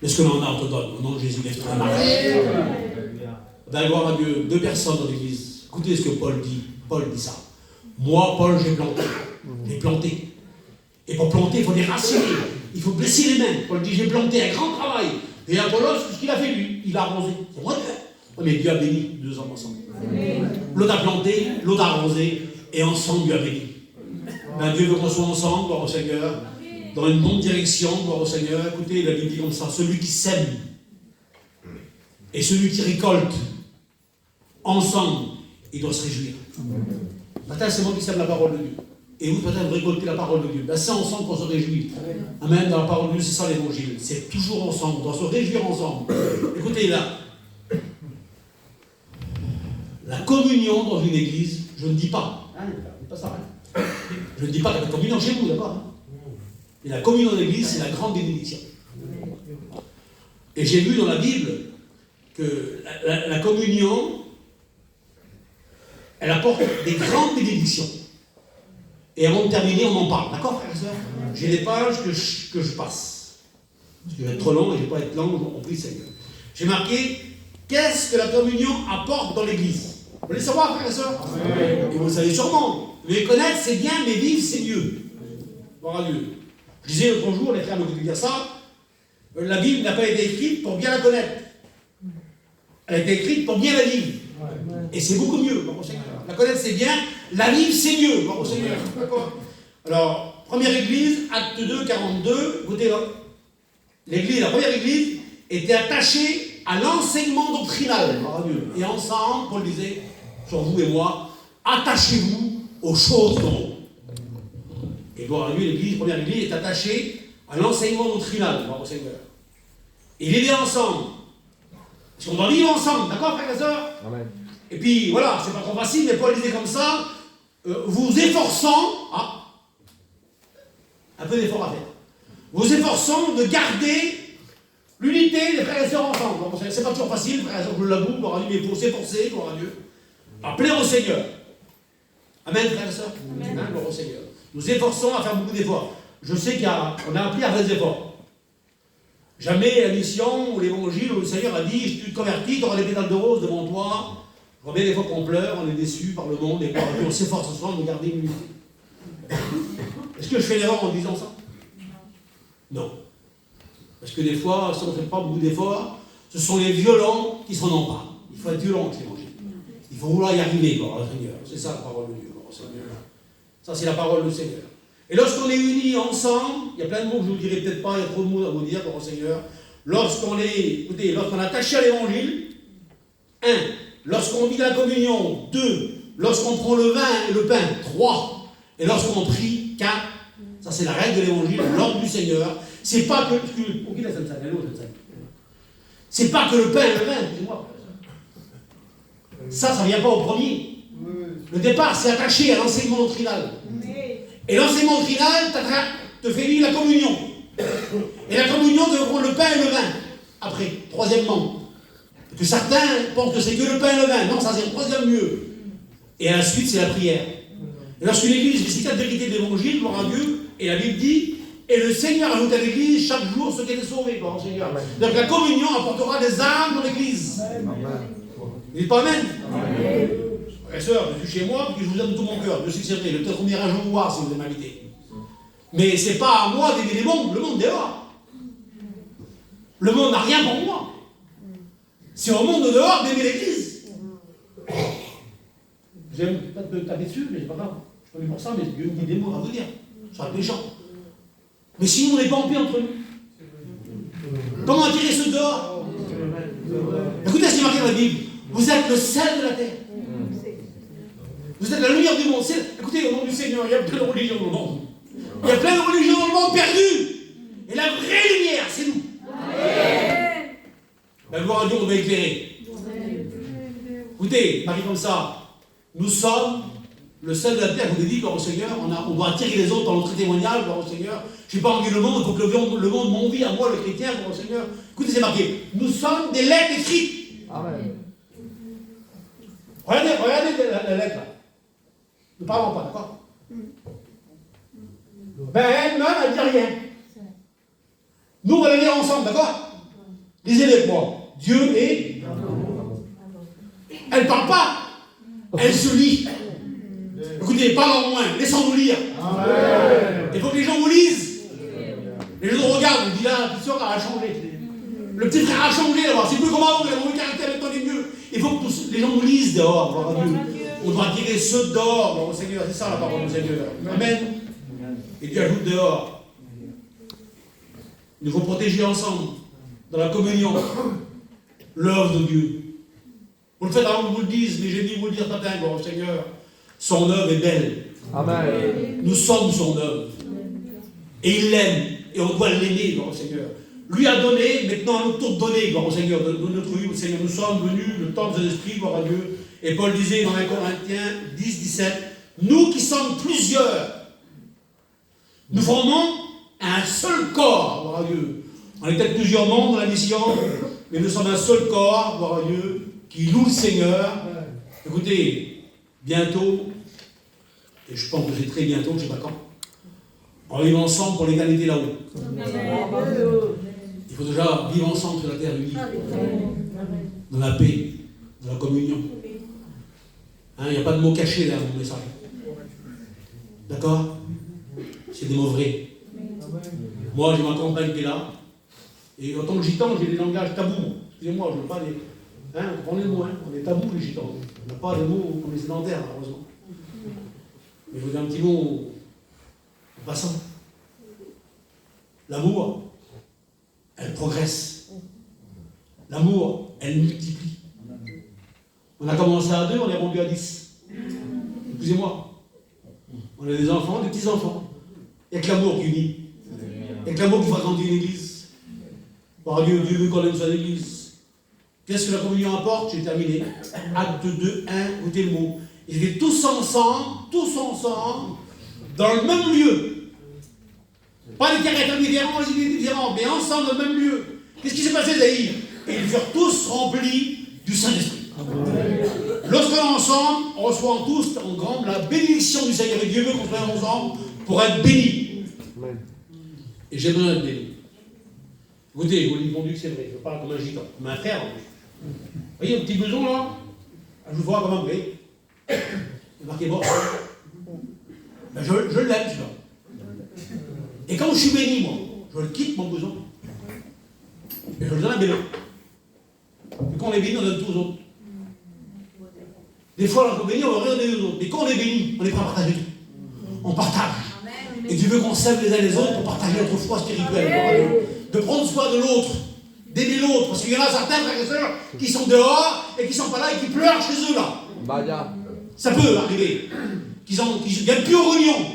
Mais ce que l'on a, on te donne. Au nom de Jésus, lève-toi et marche. Ben, gloire à Dieu, deux personnes dans l'église. Écoutez ce que Paul dit. Paul dit ça. Moi, Paul, j'ai planté. J'ai planté. Et pour planter, il faut les raciner. Il faut blesser les mains. Paul dit, j'ai planté un grand travail. Et Apollos, ce qu'il a fait lui, il a arrosé. C'est moi de faire. Mais Dieu a béni deux hommes ensemble. L'autre a planté, l'autre a arrosé. Et ensemble, Dieu a béni. Ben, Dieu veut qu'on soit ensemble, gloire au Seigneur, dans une bonne direction, gloire au Seigneur. Écoutez, la Bible dit comme ça, celui qui sème et celui qui récolte, ensemble, il doit se réjouir. Matin, c'est moi qui sème la parole de Dieu. Et vous, peut-être, vous récoltez la parole de Dieu. Ben, c'est ensemble qu'on se réjouit. Amen, dans la parole de Dieu, c'est ça l'évangile. C'est toujours ensemble, on doit se réjouir ensemble. Écoutez, là, la communion dans une église, je ne dis pas, pas ça, je ne dis pas que la communion chez vous, d'accord? Et la communion de l'église, c'est la grande bénédiction. Et j'ai vu dans la Bible que la communion, elle apporte des grandes bénédictions. Et avant de terminer, on en parle, d'accord, frères et sœurs? J'ai des pages que je passe. Parce que je vais être trop long et je ne vais pas être long, on prie le Seigneur. J'ai marqué, qu'est-ce que la communion apporte dans l'église? Vous voulez savoir, frères et sœurs? Et vous le savez sûrement. Mais connaître, c'est bien, mais vivre, c'est mieux. Gloire à Dieu. Je disais l'autre jour, les frères m'ont dit dire ça, la Bible n'a pas été écrite pour bien la connaître. Elle a été écrite pour bien la vivre. Et c'est beaucoup mieux, gloire au Seigneur. La connaître, c'est bien, la vivre, c'est mieux, gloire au Seigneur. Alors, première église, acte 2, 42, écoutez là. La première église était attachée à l'enseignement doctrinal. Gloire à Dieu. Et ensemble, Paul disait, sur vous et moi, attachez-vous aux choses d'en haut. Et gloire à Dieu, la première église est attachée à l'enseignement doctrinal, gloire au Seigneur. Et vivez ensemble. Parce qu'on doit vivre ensemble, d'accord, frères et sœurs? Amen. Et puis, voilà, c'est pas trop facile, mais Paul disait comme ça, vous efforçant, un peu d'effort à faire, vous efforçant de garder l'unité des frères et sœurs ensemble. C'est pas toujours facile, frères et sœurs, je l'avoue, gloire à Dieu, mais il faut s'efforcer, gloire à Dieu, à plaire au Seigneur. Amen, frères et sœurs? Amen, gloire au Seigneur. Nous efforçons à faire beaucoup d'efforts. Je sais qu'on a appris à faire des efforts. Jamais la mission ou l'évangile où le Seigneur a dit, si tu te convertis, tu auras des pétales de rose devant toi. Combien des fois qu'on pleure, on est déçu par le monde, et on s'efforce ensemble de garder une unité. Est-ce que je fais l'erreur en disant ça? Non. Parce que des fois, si on ne fait pas beaucoup d'efforts, ce sont les violents qui s'en emparent. Il faut être violent avec l'évangile. Il faut vouloir y arriver, gloire au Seigneur. C'est ça la parole de Dieu, gloire au Seigneur. Ça, c'est la parole du Seigneur. Et lorsqu'on est unis ensemble, il y a plein de mots que je ne vous dirai peut-être pas, il y a trop de mots à vous dire, gloire au Seigneur. Lorsqu'on est attaché à l'évangile, 1. Lorsqu'on vit la communion, 2. Lorsqu'on prend le vin et le pain, 3. Et lorsqu'on prie, 4. Ça, c'est la règle de l'évangile, l'ordre du Seigneur. C'est pas que. C'est pas que le pain et le vin, excusez-moi. Ça vient pas au premier. Le départ, c'est attaché à l'enseignement doctrinal. Et l'enseignement doctrinal te fait vivre la communion. Et la communion te prendre le pain et le vin. Après, troisièmement. Que certains pensent que c'est que le pain et le vin. Non, ça c'est le troisième lieu. Et à la suite, c'est la prière. Et lorsqu'une église dit ces quatre vérités de l'évangile, gloire à Dieu, et la Bible dit, et le Seigneur ajoute à l'église chaque jour ce qu'elle est sauvée, gloire au Seigneur. Donc la communion apportera des âmes dans l'église. Vous dites pas amen? Frères et sœurs, je suis chez moi, parce que je vous aime de tout mon cœur. Je sais que c'est vrai, le peut-être qu'on ira un jour vous voir si vous m'invitez. Mais c'est pas à moi d'aimer le monde dehors. Le monde n'a rien pour moi. C'est au monde dehors d'aimer l'église. J'aime pas te taper dessus, mais c'est pas grave. Je suis pas venu pour ça, mais Dieu me dit des mots à vous dire. Ça va être méchant. Mais sinon, on n'est pas en paix entre nous. Comment attirer ceux dehors? Écoutez ce qui est marqué dans la Bible. Vous êtes le sel de la terre. Vous êtes la lumière du monde. Écoutez, au nom du Seigneur, il y a plein de religions dans le monde. Il y a plein de religions dans le monde perdues. Et la vraie lumière, c'est nous. La gloire à Dieu, on va éclairer. Écoutez, Marie comme ça, nous sommes le sel de la terre, vous l'avez dit, gloire au Seigneur, on doit attirer les autres par notre témoignage, gloire au Seigneur. Je n'ai pas envie le monde, il faut que le monde m'envie à moi, le chrétien, gloire au Seigneur. Écoutez, c'est marqué, nous sommes des lettres écrites. Amen. Regardez la lettre là. Ne parlons pas, d'accord? Ben elle-même, elle ne dit rien. Nous, on va la lire ensemble, d'accord? Lisez-les avec moi. Dieu est. Elle ne parle pas. Elle se lit. Écoutez, parle en moins. Laissons-nous lire. Il faut que les gens vous lisent. Les gens nous regardent. Ils disent là, la petite soeur a changé. Le petit frère a changé là-bas. C'est plus comme avant. Il a mauvais caractère, maintenant il est mieux. Il faut que tous, les gens nous lisent dehors. Gloire à Dieu. On doit attirer ceux dehors. Gloire au Seigneur. C'est ça la parole du Seigneur. Amen. Et Dieu ajoute dehors. Il nous faut protéger ensemble, dans la communion, l'œuvre de Dieu. Vous le faites avant que je vous le dise, mais j'ai dit vous le dire matin, gloire au Seigneur. Son œuvre est belle. Amen. Nous sommes son œuvre. Et il l'aime. Et on doit l'aimer, gloire au Seigneur. Lui a donné, maintenant à notre tour de donner, gloire au Seigneur, de notre vie, au Seigneur. Nous sommes venus, le temps de Saint-Esprit, gloire à Dieu. Et Paul disait dans 1 Corinthiens 10, 17, nous qui sommes plusieurs, nous formons un seul corps, gloire à Dieu. On est peut-être plusieurs membres dans la mission, mais nous sommes un seul corps, gloire à Dieu, qui loue le Seigneur. Écoutez, bientôt, et je pense que c'est très bientôt, je ne sais pas quand, on va vivre ensemble pour l'éternité là-haut. Il faut déjà vivre ensemble sur la terre unie, dans la paix, dans la communion. Il n'y a pas de mots cachés là dans mon message. D'accord? C'est des mots vrais. Moi, j'ai ma compagne qui est là. Et en tant que gitan, j'ai des langages tabous. Excusez-moi, je ne veux pas les. Vous prenez le mot, on est tabous les gitans. On n'a pas de mots comme les sédentaires, malheureusement. Mais je vous dis un petit mot en passant. L'amour, elle progresse. L'amour, elle multiplie. On a commencé à 2, on est rendu à 10. Excusez-moi. On a des enfants, des petits-enfants. Il n'y a que l'amour qui unit. Il n'y a que l'amour qui fera grandir une église. Par Dieu, Dieu veut qu'on aime son église. Qu'est-ce que la communion apporte? J'ai terminé. Acte 2, 1, écoutez le mot. Ils étaient tous ensemble, dans le même lieu. Pas des caractères différents, des idées différentes, mais ensemble dans le même lieu. Qu'est-ce qui s'est passé, Zahir? Et ils furent tous remplis du Saint-Esprit. Lorsqu'on est ensemble, on reçoit tous en grande la bénédiction du Seigneur. Et Dieu veut qu'on soit ensemble pour être bénis. Et j'ai besoin d'être béni. Écoutez, vous l'avez vendu que c'est vrai. Je parle comme un gitan, comme un frère en plus. Vous voyez, un petit beson là, je vous vois comme un vrai. C'est marqué bon. Ben, je l'aime, celui-là. Et quand je suis béni, moi, je le quitte, mon besoin. Et je le donne à Bélo. Et quand on est béni, on donne tout aux autres. Des fois, lorsqu'on est béni, on va rien donner aux autres. Mais quand on est béni, on est prêt à partager tout. On partage. Et Dieu veut qu'on s'aime les uns les autres pour partager notre foi spirituelle. De prendre soin de l'autre, d'aimer l'autre. Parce qu'il y en a certains frères et sœurs qui sont dehors et qui ne sont pas là et qui pleurent chez eux là. Ça peut arriver. Qu'ils viennent plus aux réunions.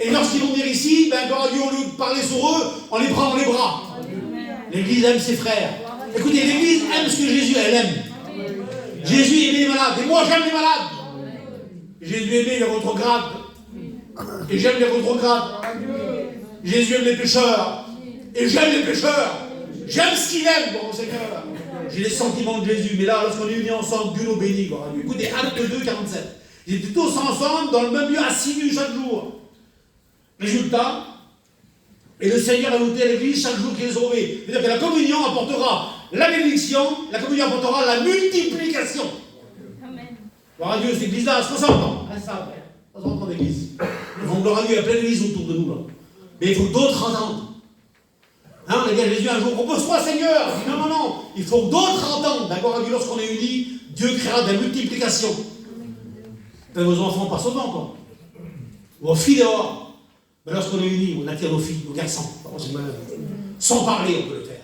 Et lorsqu'ils vont venir ici, ben, gloire à Dieu, au lieu de parler sur eux, on les prend dans les bras. L'Église aime ses frères. Écoutez, l'Église aime ce que Jésus elle aime. Jésus aimait les malades. Et moi, j'aime les malades. Jésus aimait les rétrogrades. Et j'aime les rétrogrades. Jésus aime les pécheurs. Et j'aime les pécheurs. J'aime ce qu'il aime, mon Seigneur. J'ai les sentiments de Jésus. Mais là, lorsqu'on est unis ensemble, Dieu nous bénit. Gloire à Dieu. Écoutez, Acte 2, 47. Ils étaient tous ensemble, dans le même lieu, assidus chaque jour. Résultat, et le Seigneur a ajouté à l'Église chaque jour qu'il est sauvé. C'est-à-dire que la communion apportera la bénédiction, la communion apportera la multiplication. Amen. Gloire à Dieu, cette église-là, 60 ans. 60 ans d'église. Donc, gloire à Dieu, il y a plein d'églises autour de nous, là. Mais il faut que d'autres entendent. Hein, on a dit à Jésus un jour, propose-toi, Seigneur. Il dit, non, non, non. Il faut que d'autres entendent. D'accord, à Dieu, lorsqu'on est unis, Dieu créera de la multiplication. Vos enfants passent au vent, quoi. Vos filles dehors. Mais lorsqu'on est unis, on attire nos filles, nos garçons. Sans parler, on peut le faire.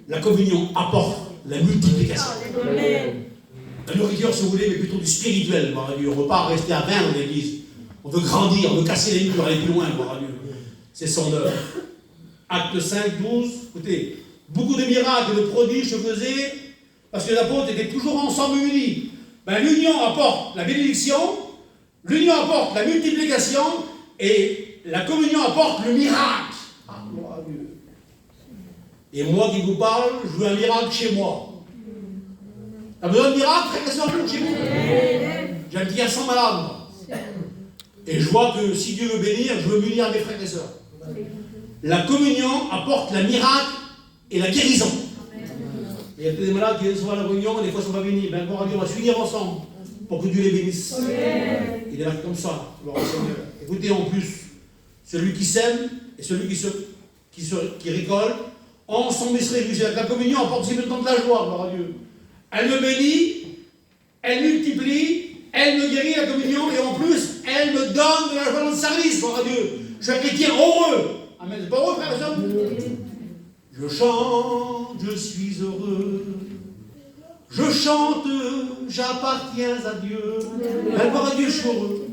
La communion apporte la multiplication. La nourriture, si vous voulez, mais plutôt du spirituel. On ne veut pas rester à 20 dans l'église. On veut grandir, on veut casser les murs, aller plus loin. C'est son œuvre. Acte 5, 12. Écoutez, beaucoup de miracles et de prodiges se faisaient parce que les apôtres étaient toujours ensemble unis. Ben, l'union apporte la bénédiction, l'union apporte la multiplication et la communion apporte le miracle. Ah, gloire à Dieu. Et moi qui vous parle, je veux un miracle chez moi. T'as besoin de miracle, frère et soeur, chez vous? J'ai un petit garçon malade, moi. Et je vois que si Dieu veut bénir, je veux bénir mes frères et sœurs. La communion apporte le miracle et la guérison. Et il y a des malades qui sont à la réunion et des fois ils ne sont pas bénis. Ben, gloire à Dieu, on va s'unir ensemble pour que Dieu les bénisse. Il est là comme ça, gloire au Seigneur. Écoutez, en plus, celui qui sème et celui qui récolte, ensemble ils se réjouissent. La communion apporte aussi le temps de la joie, gloire à Dieu. Elle me bénit, elle multiplie, elle me guérit la communion et en plus, elle me donne de la joie dans le service, gloire à Dieu. Je suis un chrétien heureux. Amen. C'est pas heureux, frère et sœur? Je chante, je suis heureux. Je chante, j'appartiens à Dieu. Mais gloire à Dieu, je suis heureux.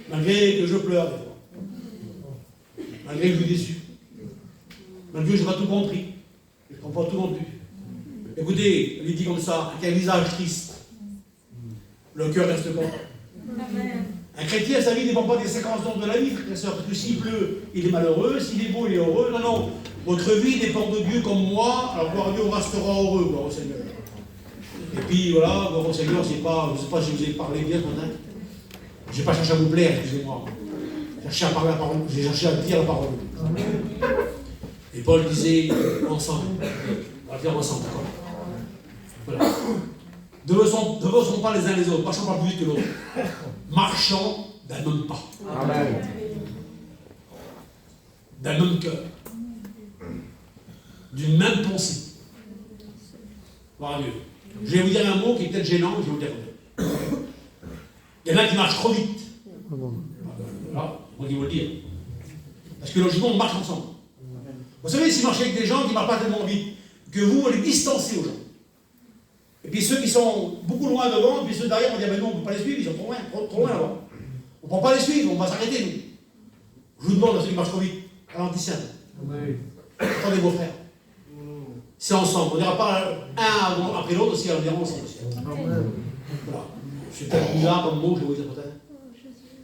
Malgré que je pleure des fois. Malgré que je suis déçu. Malgré que je n'ai pas tout compris. Je ne comprends pas tout non plus. Écoutez, il dit comme ça, avec un visage triste. Le cœur reste content. Un chrétien, sa vie ne dépend pas des séquences d'ondes de la vie, frère et sœur, parce que s'il pleut, il est malheureux, s'il est beau, il est heureux. Non, non. Votre vie dépend de Dieu comme moi, alors gloire à Dieu, on restera heureux, gloire au Seigneur. Et puis voilà, gloire au Seigneur, je ne sais pas si vous avez parlé bien ce matin. Je n'ai pas cherché à vous plaire, excusez-moi. J'ai cherché à parler la parole, j'ai cherché à dire la parole. Et Paul disait, ensemble, on va le faire ensemble, d'accord. Voilà. Ne devancons pas les uns les autres, marchons pas plus vite que l'autre. Marchons d'un même pas. Amen. D'un même cœur. D'une même pensée. Gloire à Dieu. Je vais vous dire un mot qui est peut-être gênant, je vais vous dire. Il y en a qui marchent trop vite. Voilà, on dit vous le dire. Parce que logiquement, on marche ensemble. Vous savez, si vous marchez avec des gens qui ne marchent pas tellement vite, que vous les distancez aux gens. Et puis ceux qui sont beaucoup loin devant, et puis ceux derrière, on va dire, mais non, on ne peut pas les suivre, ils sont trop loin là-bas. On ne peut pas les suivre, on va s'arrêter, nous. Je vous demande à ceux qui marchent trop vite, ralentissez un peu. Attendez vos frères. C'est ensemble, on n'ira pas un après l'autre aussi, on ira ensemble aussi. Voilà. C'est peut-être bizarre comme mot, je vais vous dire peut-être.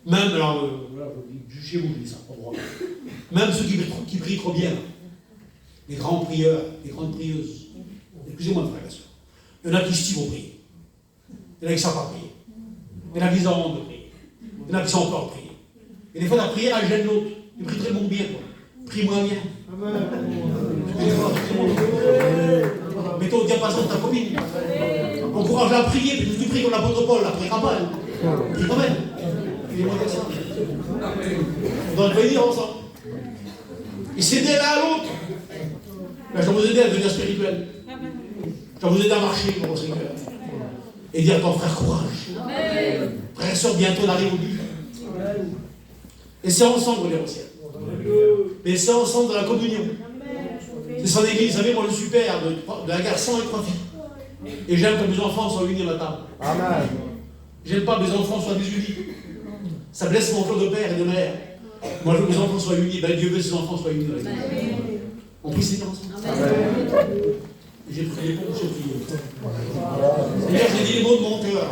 Même, alors, voilà, chez vous, je dis ça, pas droit. Même ceux qui prient trop bien, les grands prieurs, les grandes prieuses. Excusez-moi, frère et sœur. Il y en a qui estivent au prier. Il y en a qui ne savent pas prier. Il y en a qui ont honte de prier. Il y en a qui sont encore prier. Et des fois, la prière, elle gêne l'autre. Il prie très bon bien, quoi. Prie-moi bien. Mets-toi au diapason de ta copine. Encourage-la à prier, puis tu pries comme l'apôtre Paul, la priera pas. Il prie quand même. Il est moins que ça. On doit le bénir ensemble. Et s'aider l'un à l'autre. Ben, je vais vous aider à devenir spirituel. Je vais vous aider à marcher pour votre Seigneur. Et dire à ton frère, courage. Frère et soeur, bientôt on arrive au but. Et c'est ensemble qu'on est au ciel. Mais c'est ensemble dans la communion. C'est son église. Vous savez, moi je suis père d'un garçon et 3 filles. Et j'aime que mes enfants soient unis à la table. Amen. J'aime pas que mes enfants soient désunis. Ça blesse mon cœur de père et de mère. Moi, je veux que mes enfants soient unis. Ben, Dieu veut que ses enfants soient unis. On prie Seigneur ensemble. J'ai prié pour ce fille. Seigneur, j'ai dit les mots de mon cœur.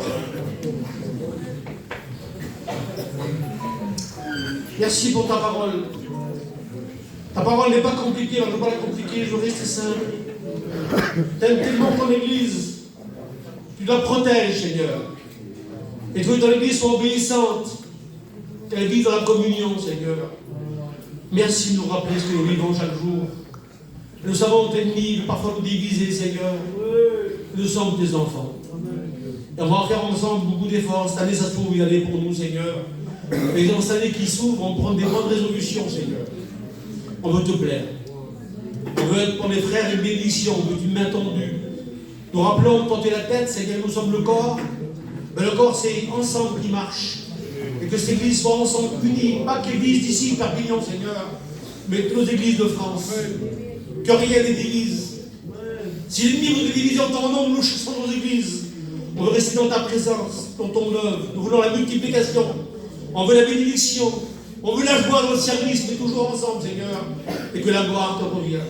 Merci pour ta parole. Ta parole n'est pas compliquée, on ne peut pas la compliquer, je veux rester simple. T'aimes tellement ton Église. Tu la protèges, Seigneur. Et tu veux que ton Église soit obéissante. Qu'elle vive dans la communion, Seigneur. Merci de nous rappeler ce que nous vivons chaque jour. Nous savons que l'ennemi veut parfois nous diviser, Seigneur. Nous sommes tes enfants. Et on va faire ensemble beaucoup d'efforts. Cette année, ça se trouve une année pour nous, Seigneur. Mais dans cette année qui s'ouvre, on prend des bonnes résolutions, Seigneur. On veut te plaire. On veut être pour les frères une bénédiction. On veut une main tendue. Nous rappelons de porter la tête, Seigneur, nous sommes le corps. Mais le corps, c'est ensemble qui marche. Et que cette église soit ensemble unie. Pas que l'église d'ici, Perpignan, Seigneur, mais toutes nos églises de France. Que rien ne divise. Si l'ennemi veut nous diviser en ton nom, nous chassons nos églises. On veut rester dans ta présence, dans ton œuvre. Nous voulons la multiplication. On veut la bénédiction. On veut la joie dans le service, mais toujours ensemble, Seigneur. Et que la gloire te revienne.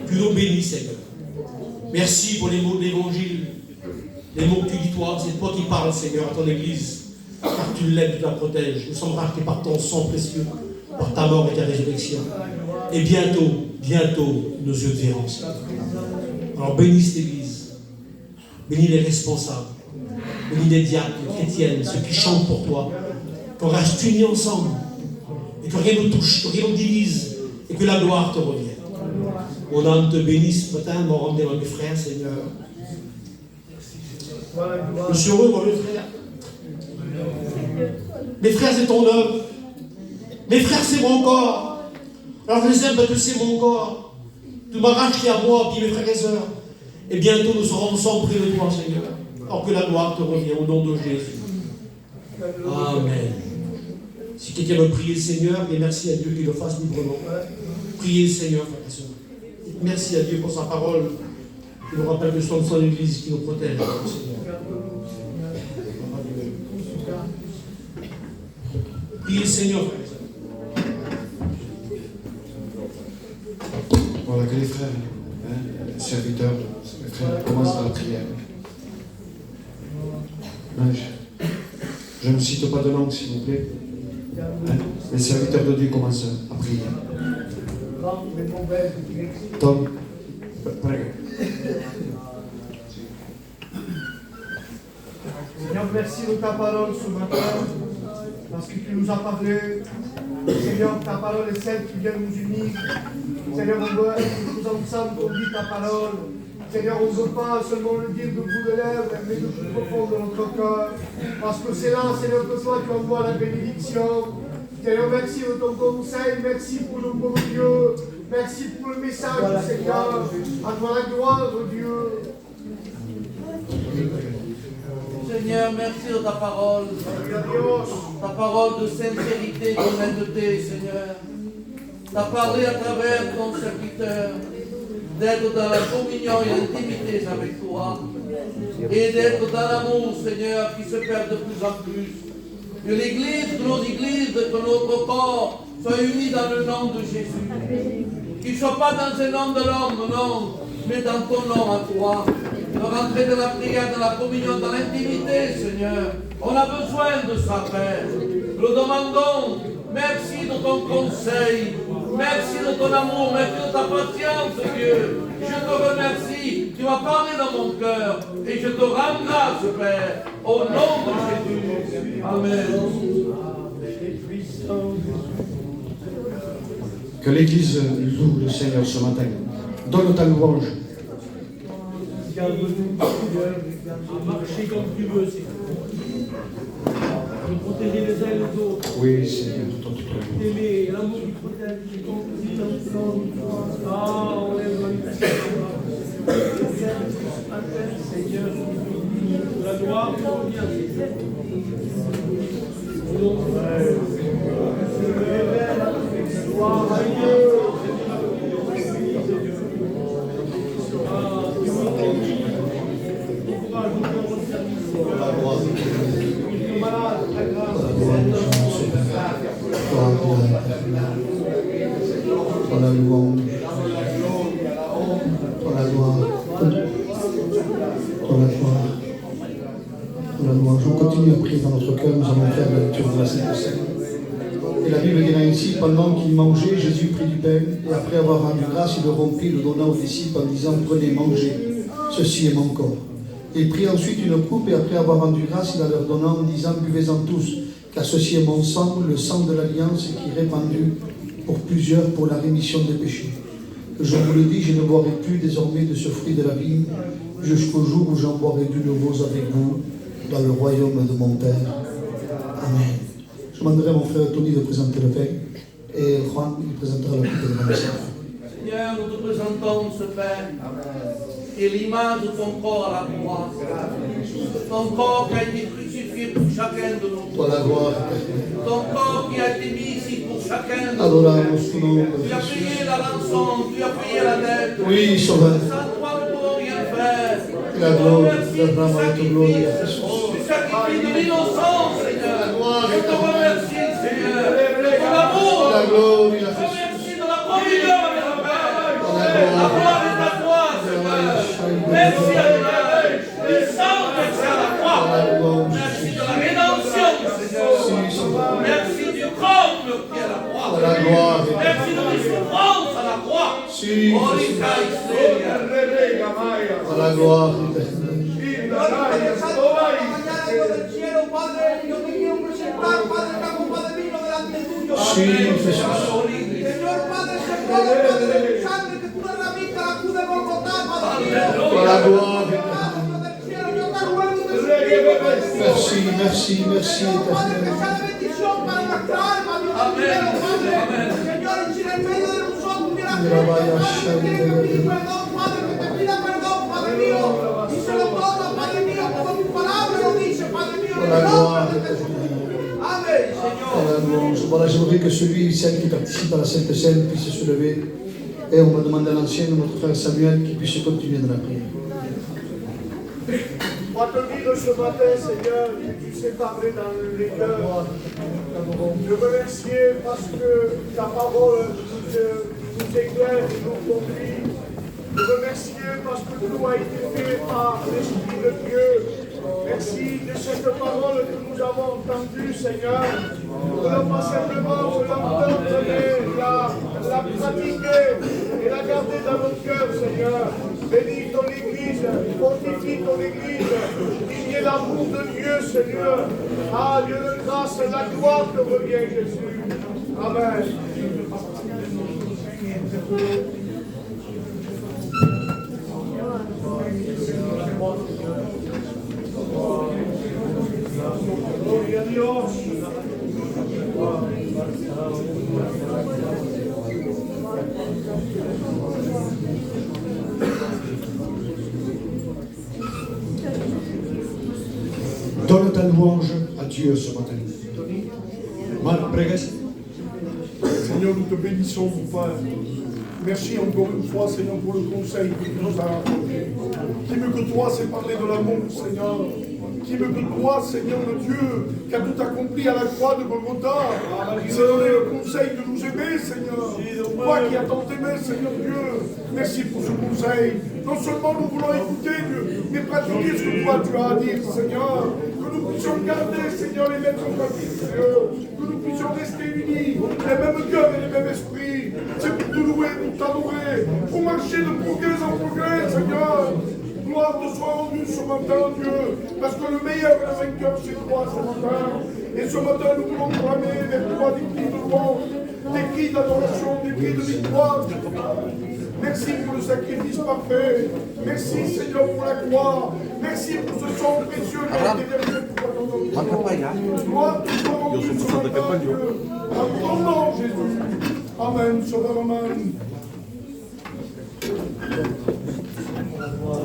Que nous bénisses, Seigneur. Merci pour les mots de l'évangile. Les mots que tu dis, toi, c'est toi qui parles, Seigneur, à ton église. Car tu l'aimes, tu la protèges. Nous sommes rachetés par ton sang précieux, par ta mort et ta résurrection. Et bientôt, nos yeux te verront. Alors bénis cette église. Bénis les responsables. Bénis les diacres, les chrétiennes, ceux qui chantent pour toi. Qu'on reste unis ensemble. Et que rien ne nous touche, que rien ne nous divise. Et que la gloire te revienne. Mon âme te bénisse ce matin, mon rendez-vous mes frères, Seigneur. Je suis heureux, mon frère. Mes frères, c'est ton œuvre. Mes frères, c'est mon corps. Alors je les aime parce que c'est mon corps. Tu m'as racheté à moi, puis mes frères et sœurs. Et bientôt nous serons ensemble près de toi, Seigneur. Alors que la gloire te revient au nom de Jésus. Amen. Si quelqu'un veut prier le Seigneur, et merci à Dieu qu'il le fasse librement. Priez le Seigneur, frères et sœurs. Merci à Dieu pour sa parole. Il nous rappelle que ce sont son Église qui nous protège, Seigneur. Priez le Seigneur, frères et sœurs. Voilà que les frères, les serviteurs, les frères commencent la prière. Je ne cite pas de nom, s'il vous plaît. Les serviteurs de Dieu commencent à prier. Tom, Seigneur, merci de ta parole ce matin, parce que tu nous as parlé. Seigneur, ta parole est celle qui vient nous unir. Seigneur, on veut être tous ensemble qu'on dit ta parole. Seigneur, on ne veut pas seulement le dire de bout de lèvres, mais de plus profond de notre cœur. Parce que c'est là, Seigneur, que toi tu envoies la bénédiction. Seigneur, merci de ton conseil, merci pour le bon Dieu, merci pour le message du Seigneur. À toi la gloire, Dieu. Seigneur, merci de ta parole. Ta parole de sincérité, d'honnêteté, Seigneur. Tu as parlé à travers ton serviteur d'être dans la communion et l'intimité avec toi. Et d'être dans l'amour, Seigneur, qui se perd de plus en plus. Que l'Église, que nos églises, que notre corps soient unis dans le nom de Jésus. Qu'ils ne soient pas dans le nom de l'homme, non, mais dans ton nom à toi. De rentrer dans la prière, dans la communion, dans l'intimité, Seigneur. On a besoin de ça, Père. Nous le demandons. Merci de ton conseil. Merci de ton amour. Merci de ta patience, Dieu. Je te remercie. Tu m'as parlé dans mon cœur. Et je te rends grâce, Père. Au nom de Jésus. Amen. que l'Église loue le Seigneur ce matin. Donne ta louange. Garde-nous, à marcher comme tu veux, Seigneur. De protéger les uns les autres. Oui, Seigneur, ton T'aimer, l'amour qui protège, qui conduit dans le sang. Ah, on lève l'invitation. Seigneur, la gloire te revient, Seigneur. Gloire à Dieu. Gloire continue à prier dans notre cœur, nous allons faire la lecture de la Sainte Seine. Et la Bible dira ainsi, pendant qu'il mangeait, Jésus prit du pain, et après avoir rendu grâce, il le rompit, le donna aux disciples en disant, prenez, mangez, ceci est mon corps. Il prit ensuite une coupe, et après avoir rendu grâce, il la leur donna en disant, buvez-en tous, car ceci est mon sang, le sang de l'alliance qui est répandu pour plusieurs pour la rémission des péchés. Je vous le dis, je ne boirai plus désormais de ce fruit de la vigne, jusqu'au jour où j'en boirai de nouveau avec vous dans le royaume de mon Père. Amen. Je demanderai à mon frère Tony de présenter le pain et Juan il présentera le coupe de la messe. Seigneur, nous te présentons ce pain qui est l'image de ton corps à la croix. Ton corps qui a été crucifié pour chacun de nous. Toi la gloire. Ton corps qui a été mis ici pour chacun de nous. Adoramos tu nom. Tu as payé la rançon, tu as payé la dette. Oui, Sauveur. Sans toi, nous ne pouvons rien faire. La gloire, la gloire et ton gloire. Tu sacrifies de l'innocence, Seigneur. Je te remercie, Seigneur, de ton amour. La gloire, Je te remercie de la communion avec le Père. La gloire est à toi, Seigneur. Merci à Dieu. Du sang versé à la croix. Merci de la rédemption, Seigneur. Merci du comble qui est à la croix. Merci de tes souffrances à la croix. La gloire. Sì, Signor Padre, se vuole, Padre del sangue che tu nella vita la cura Golgotà, Padre. La gloire. Merci, merci, Padre, que sea de bendición para nuestra alma, Dios mío, Padre. Señor, en el medio de nosotros, mira, perdón, Padre, que te pida perdón, Padre mío, y se lo toma, Padre mío, como tu palabra lo dice, Padre mío, en el nombre de Jesús. Amen, Señor. Voilà, j'aimerais que celui, celle qui participe à la Sainte Seine puisse se lever. Et on va demander à l'ancien, notre frère Samuel, qui puisse continuer dans la prière. On va te dire ce matin, Seigneur, que tu sais parler dans les cœurs. Je veux remercier parce que ta parole nous éclaire et nous conduit. Je veux remercier parce que tout a été fait par l'Esprit de Dieu. Merci de cette parole que nous avons entendue, Seigneur. Nous ne voulons pas simplement l'entendre, mais la pratiquer et la garder dans notre cœur, Seigneur. Bénis ton Église, fortifie ton Église, il y ait l'amour de Dieu, Seigneur. Ah, Dieu de grâce, la gloire te revient, Jésus. Amen. Gloria a Dios. Donne ta louange à Dieu ce matin. Marc, pregues. Seigneur, nous te bénissons, mon Père. Merci encore une fois, Seigneur, pour le conseil que tu nous as accordé. Qui mieux que toi sait parler de l'amour, Seigneur. Qui mieux que toi, Seigneur le Dieu, qui a tout accompli à la croix de Golgotha. Il s'est donné le conseil de nous aimer, Seigneur. Toi qui as tant aimé, Seigneur Dieu. Merci pour ce conseil. Non seulement nous voulons écouter, Dieu, mais pratiquer ce que toi tu as à dire, Seigneur. Que nous puissions garder, Seigneur, les mêmes objectifs, Seigneur. Que nous puissions rester unis, les mêmes cœurs et les mêmes esprits. C'est pour te louer, pour t'adorer, pour marcher de progrès en progrès, Seigneur. Gloire te soit rendue ce matin, Dieu, parce que le meilleur est vainqueur, c'est toi ce matin. Et ce matin, nous voulons clamer vers toi des cris de louange, des cris d'adoration, des cris de victoire. Merci pour le sacrifice parfait. Merci, Seigneur, pour la croix. Merci pour ce sang précieux qui a été versé pour ton nom. Gloire te soit rendue ce matin, Dieu. En ton nom, Jésus. Amen, Sauveur, amen.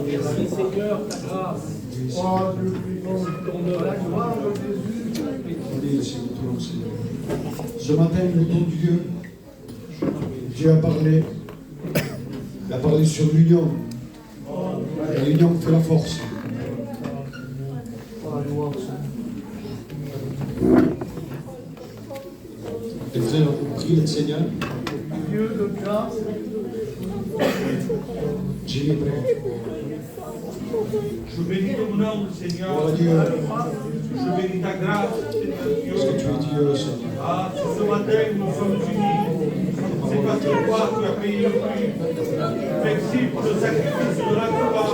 Merci Seigneur, ta grâce. Oh Dieu, la gloire de Jésus. Ce matin, le nom de Dieu, Dieu a parlé. Il a parlé sur l'union. Et l'union fait la force. Les frères ont pris le Seigneur. Dieu de grâce. Jimmy, prego. Je bénis ton nom, Seigneur. Gloire à Dieu. Je bénis ta grâce, Seigneur Parce que Dieu. tu es Dieu, Seigneur. Ah, si ce matin nous sommes unis, c'est parce que toi, tu as payé le prix. Merci pour le sacrifice de la croix.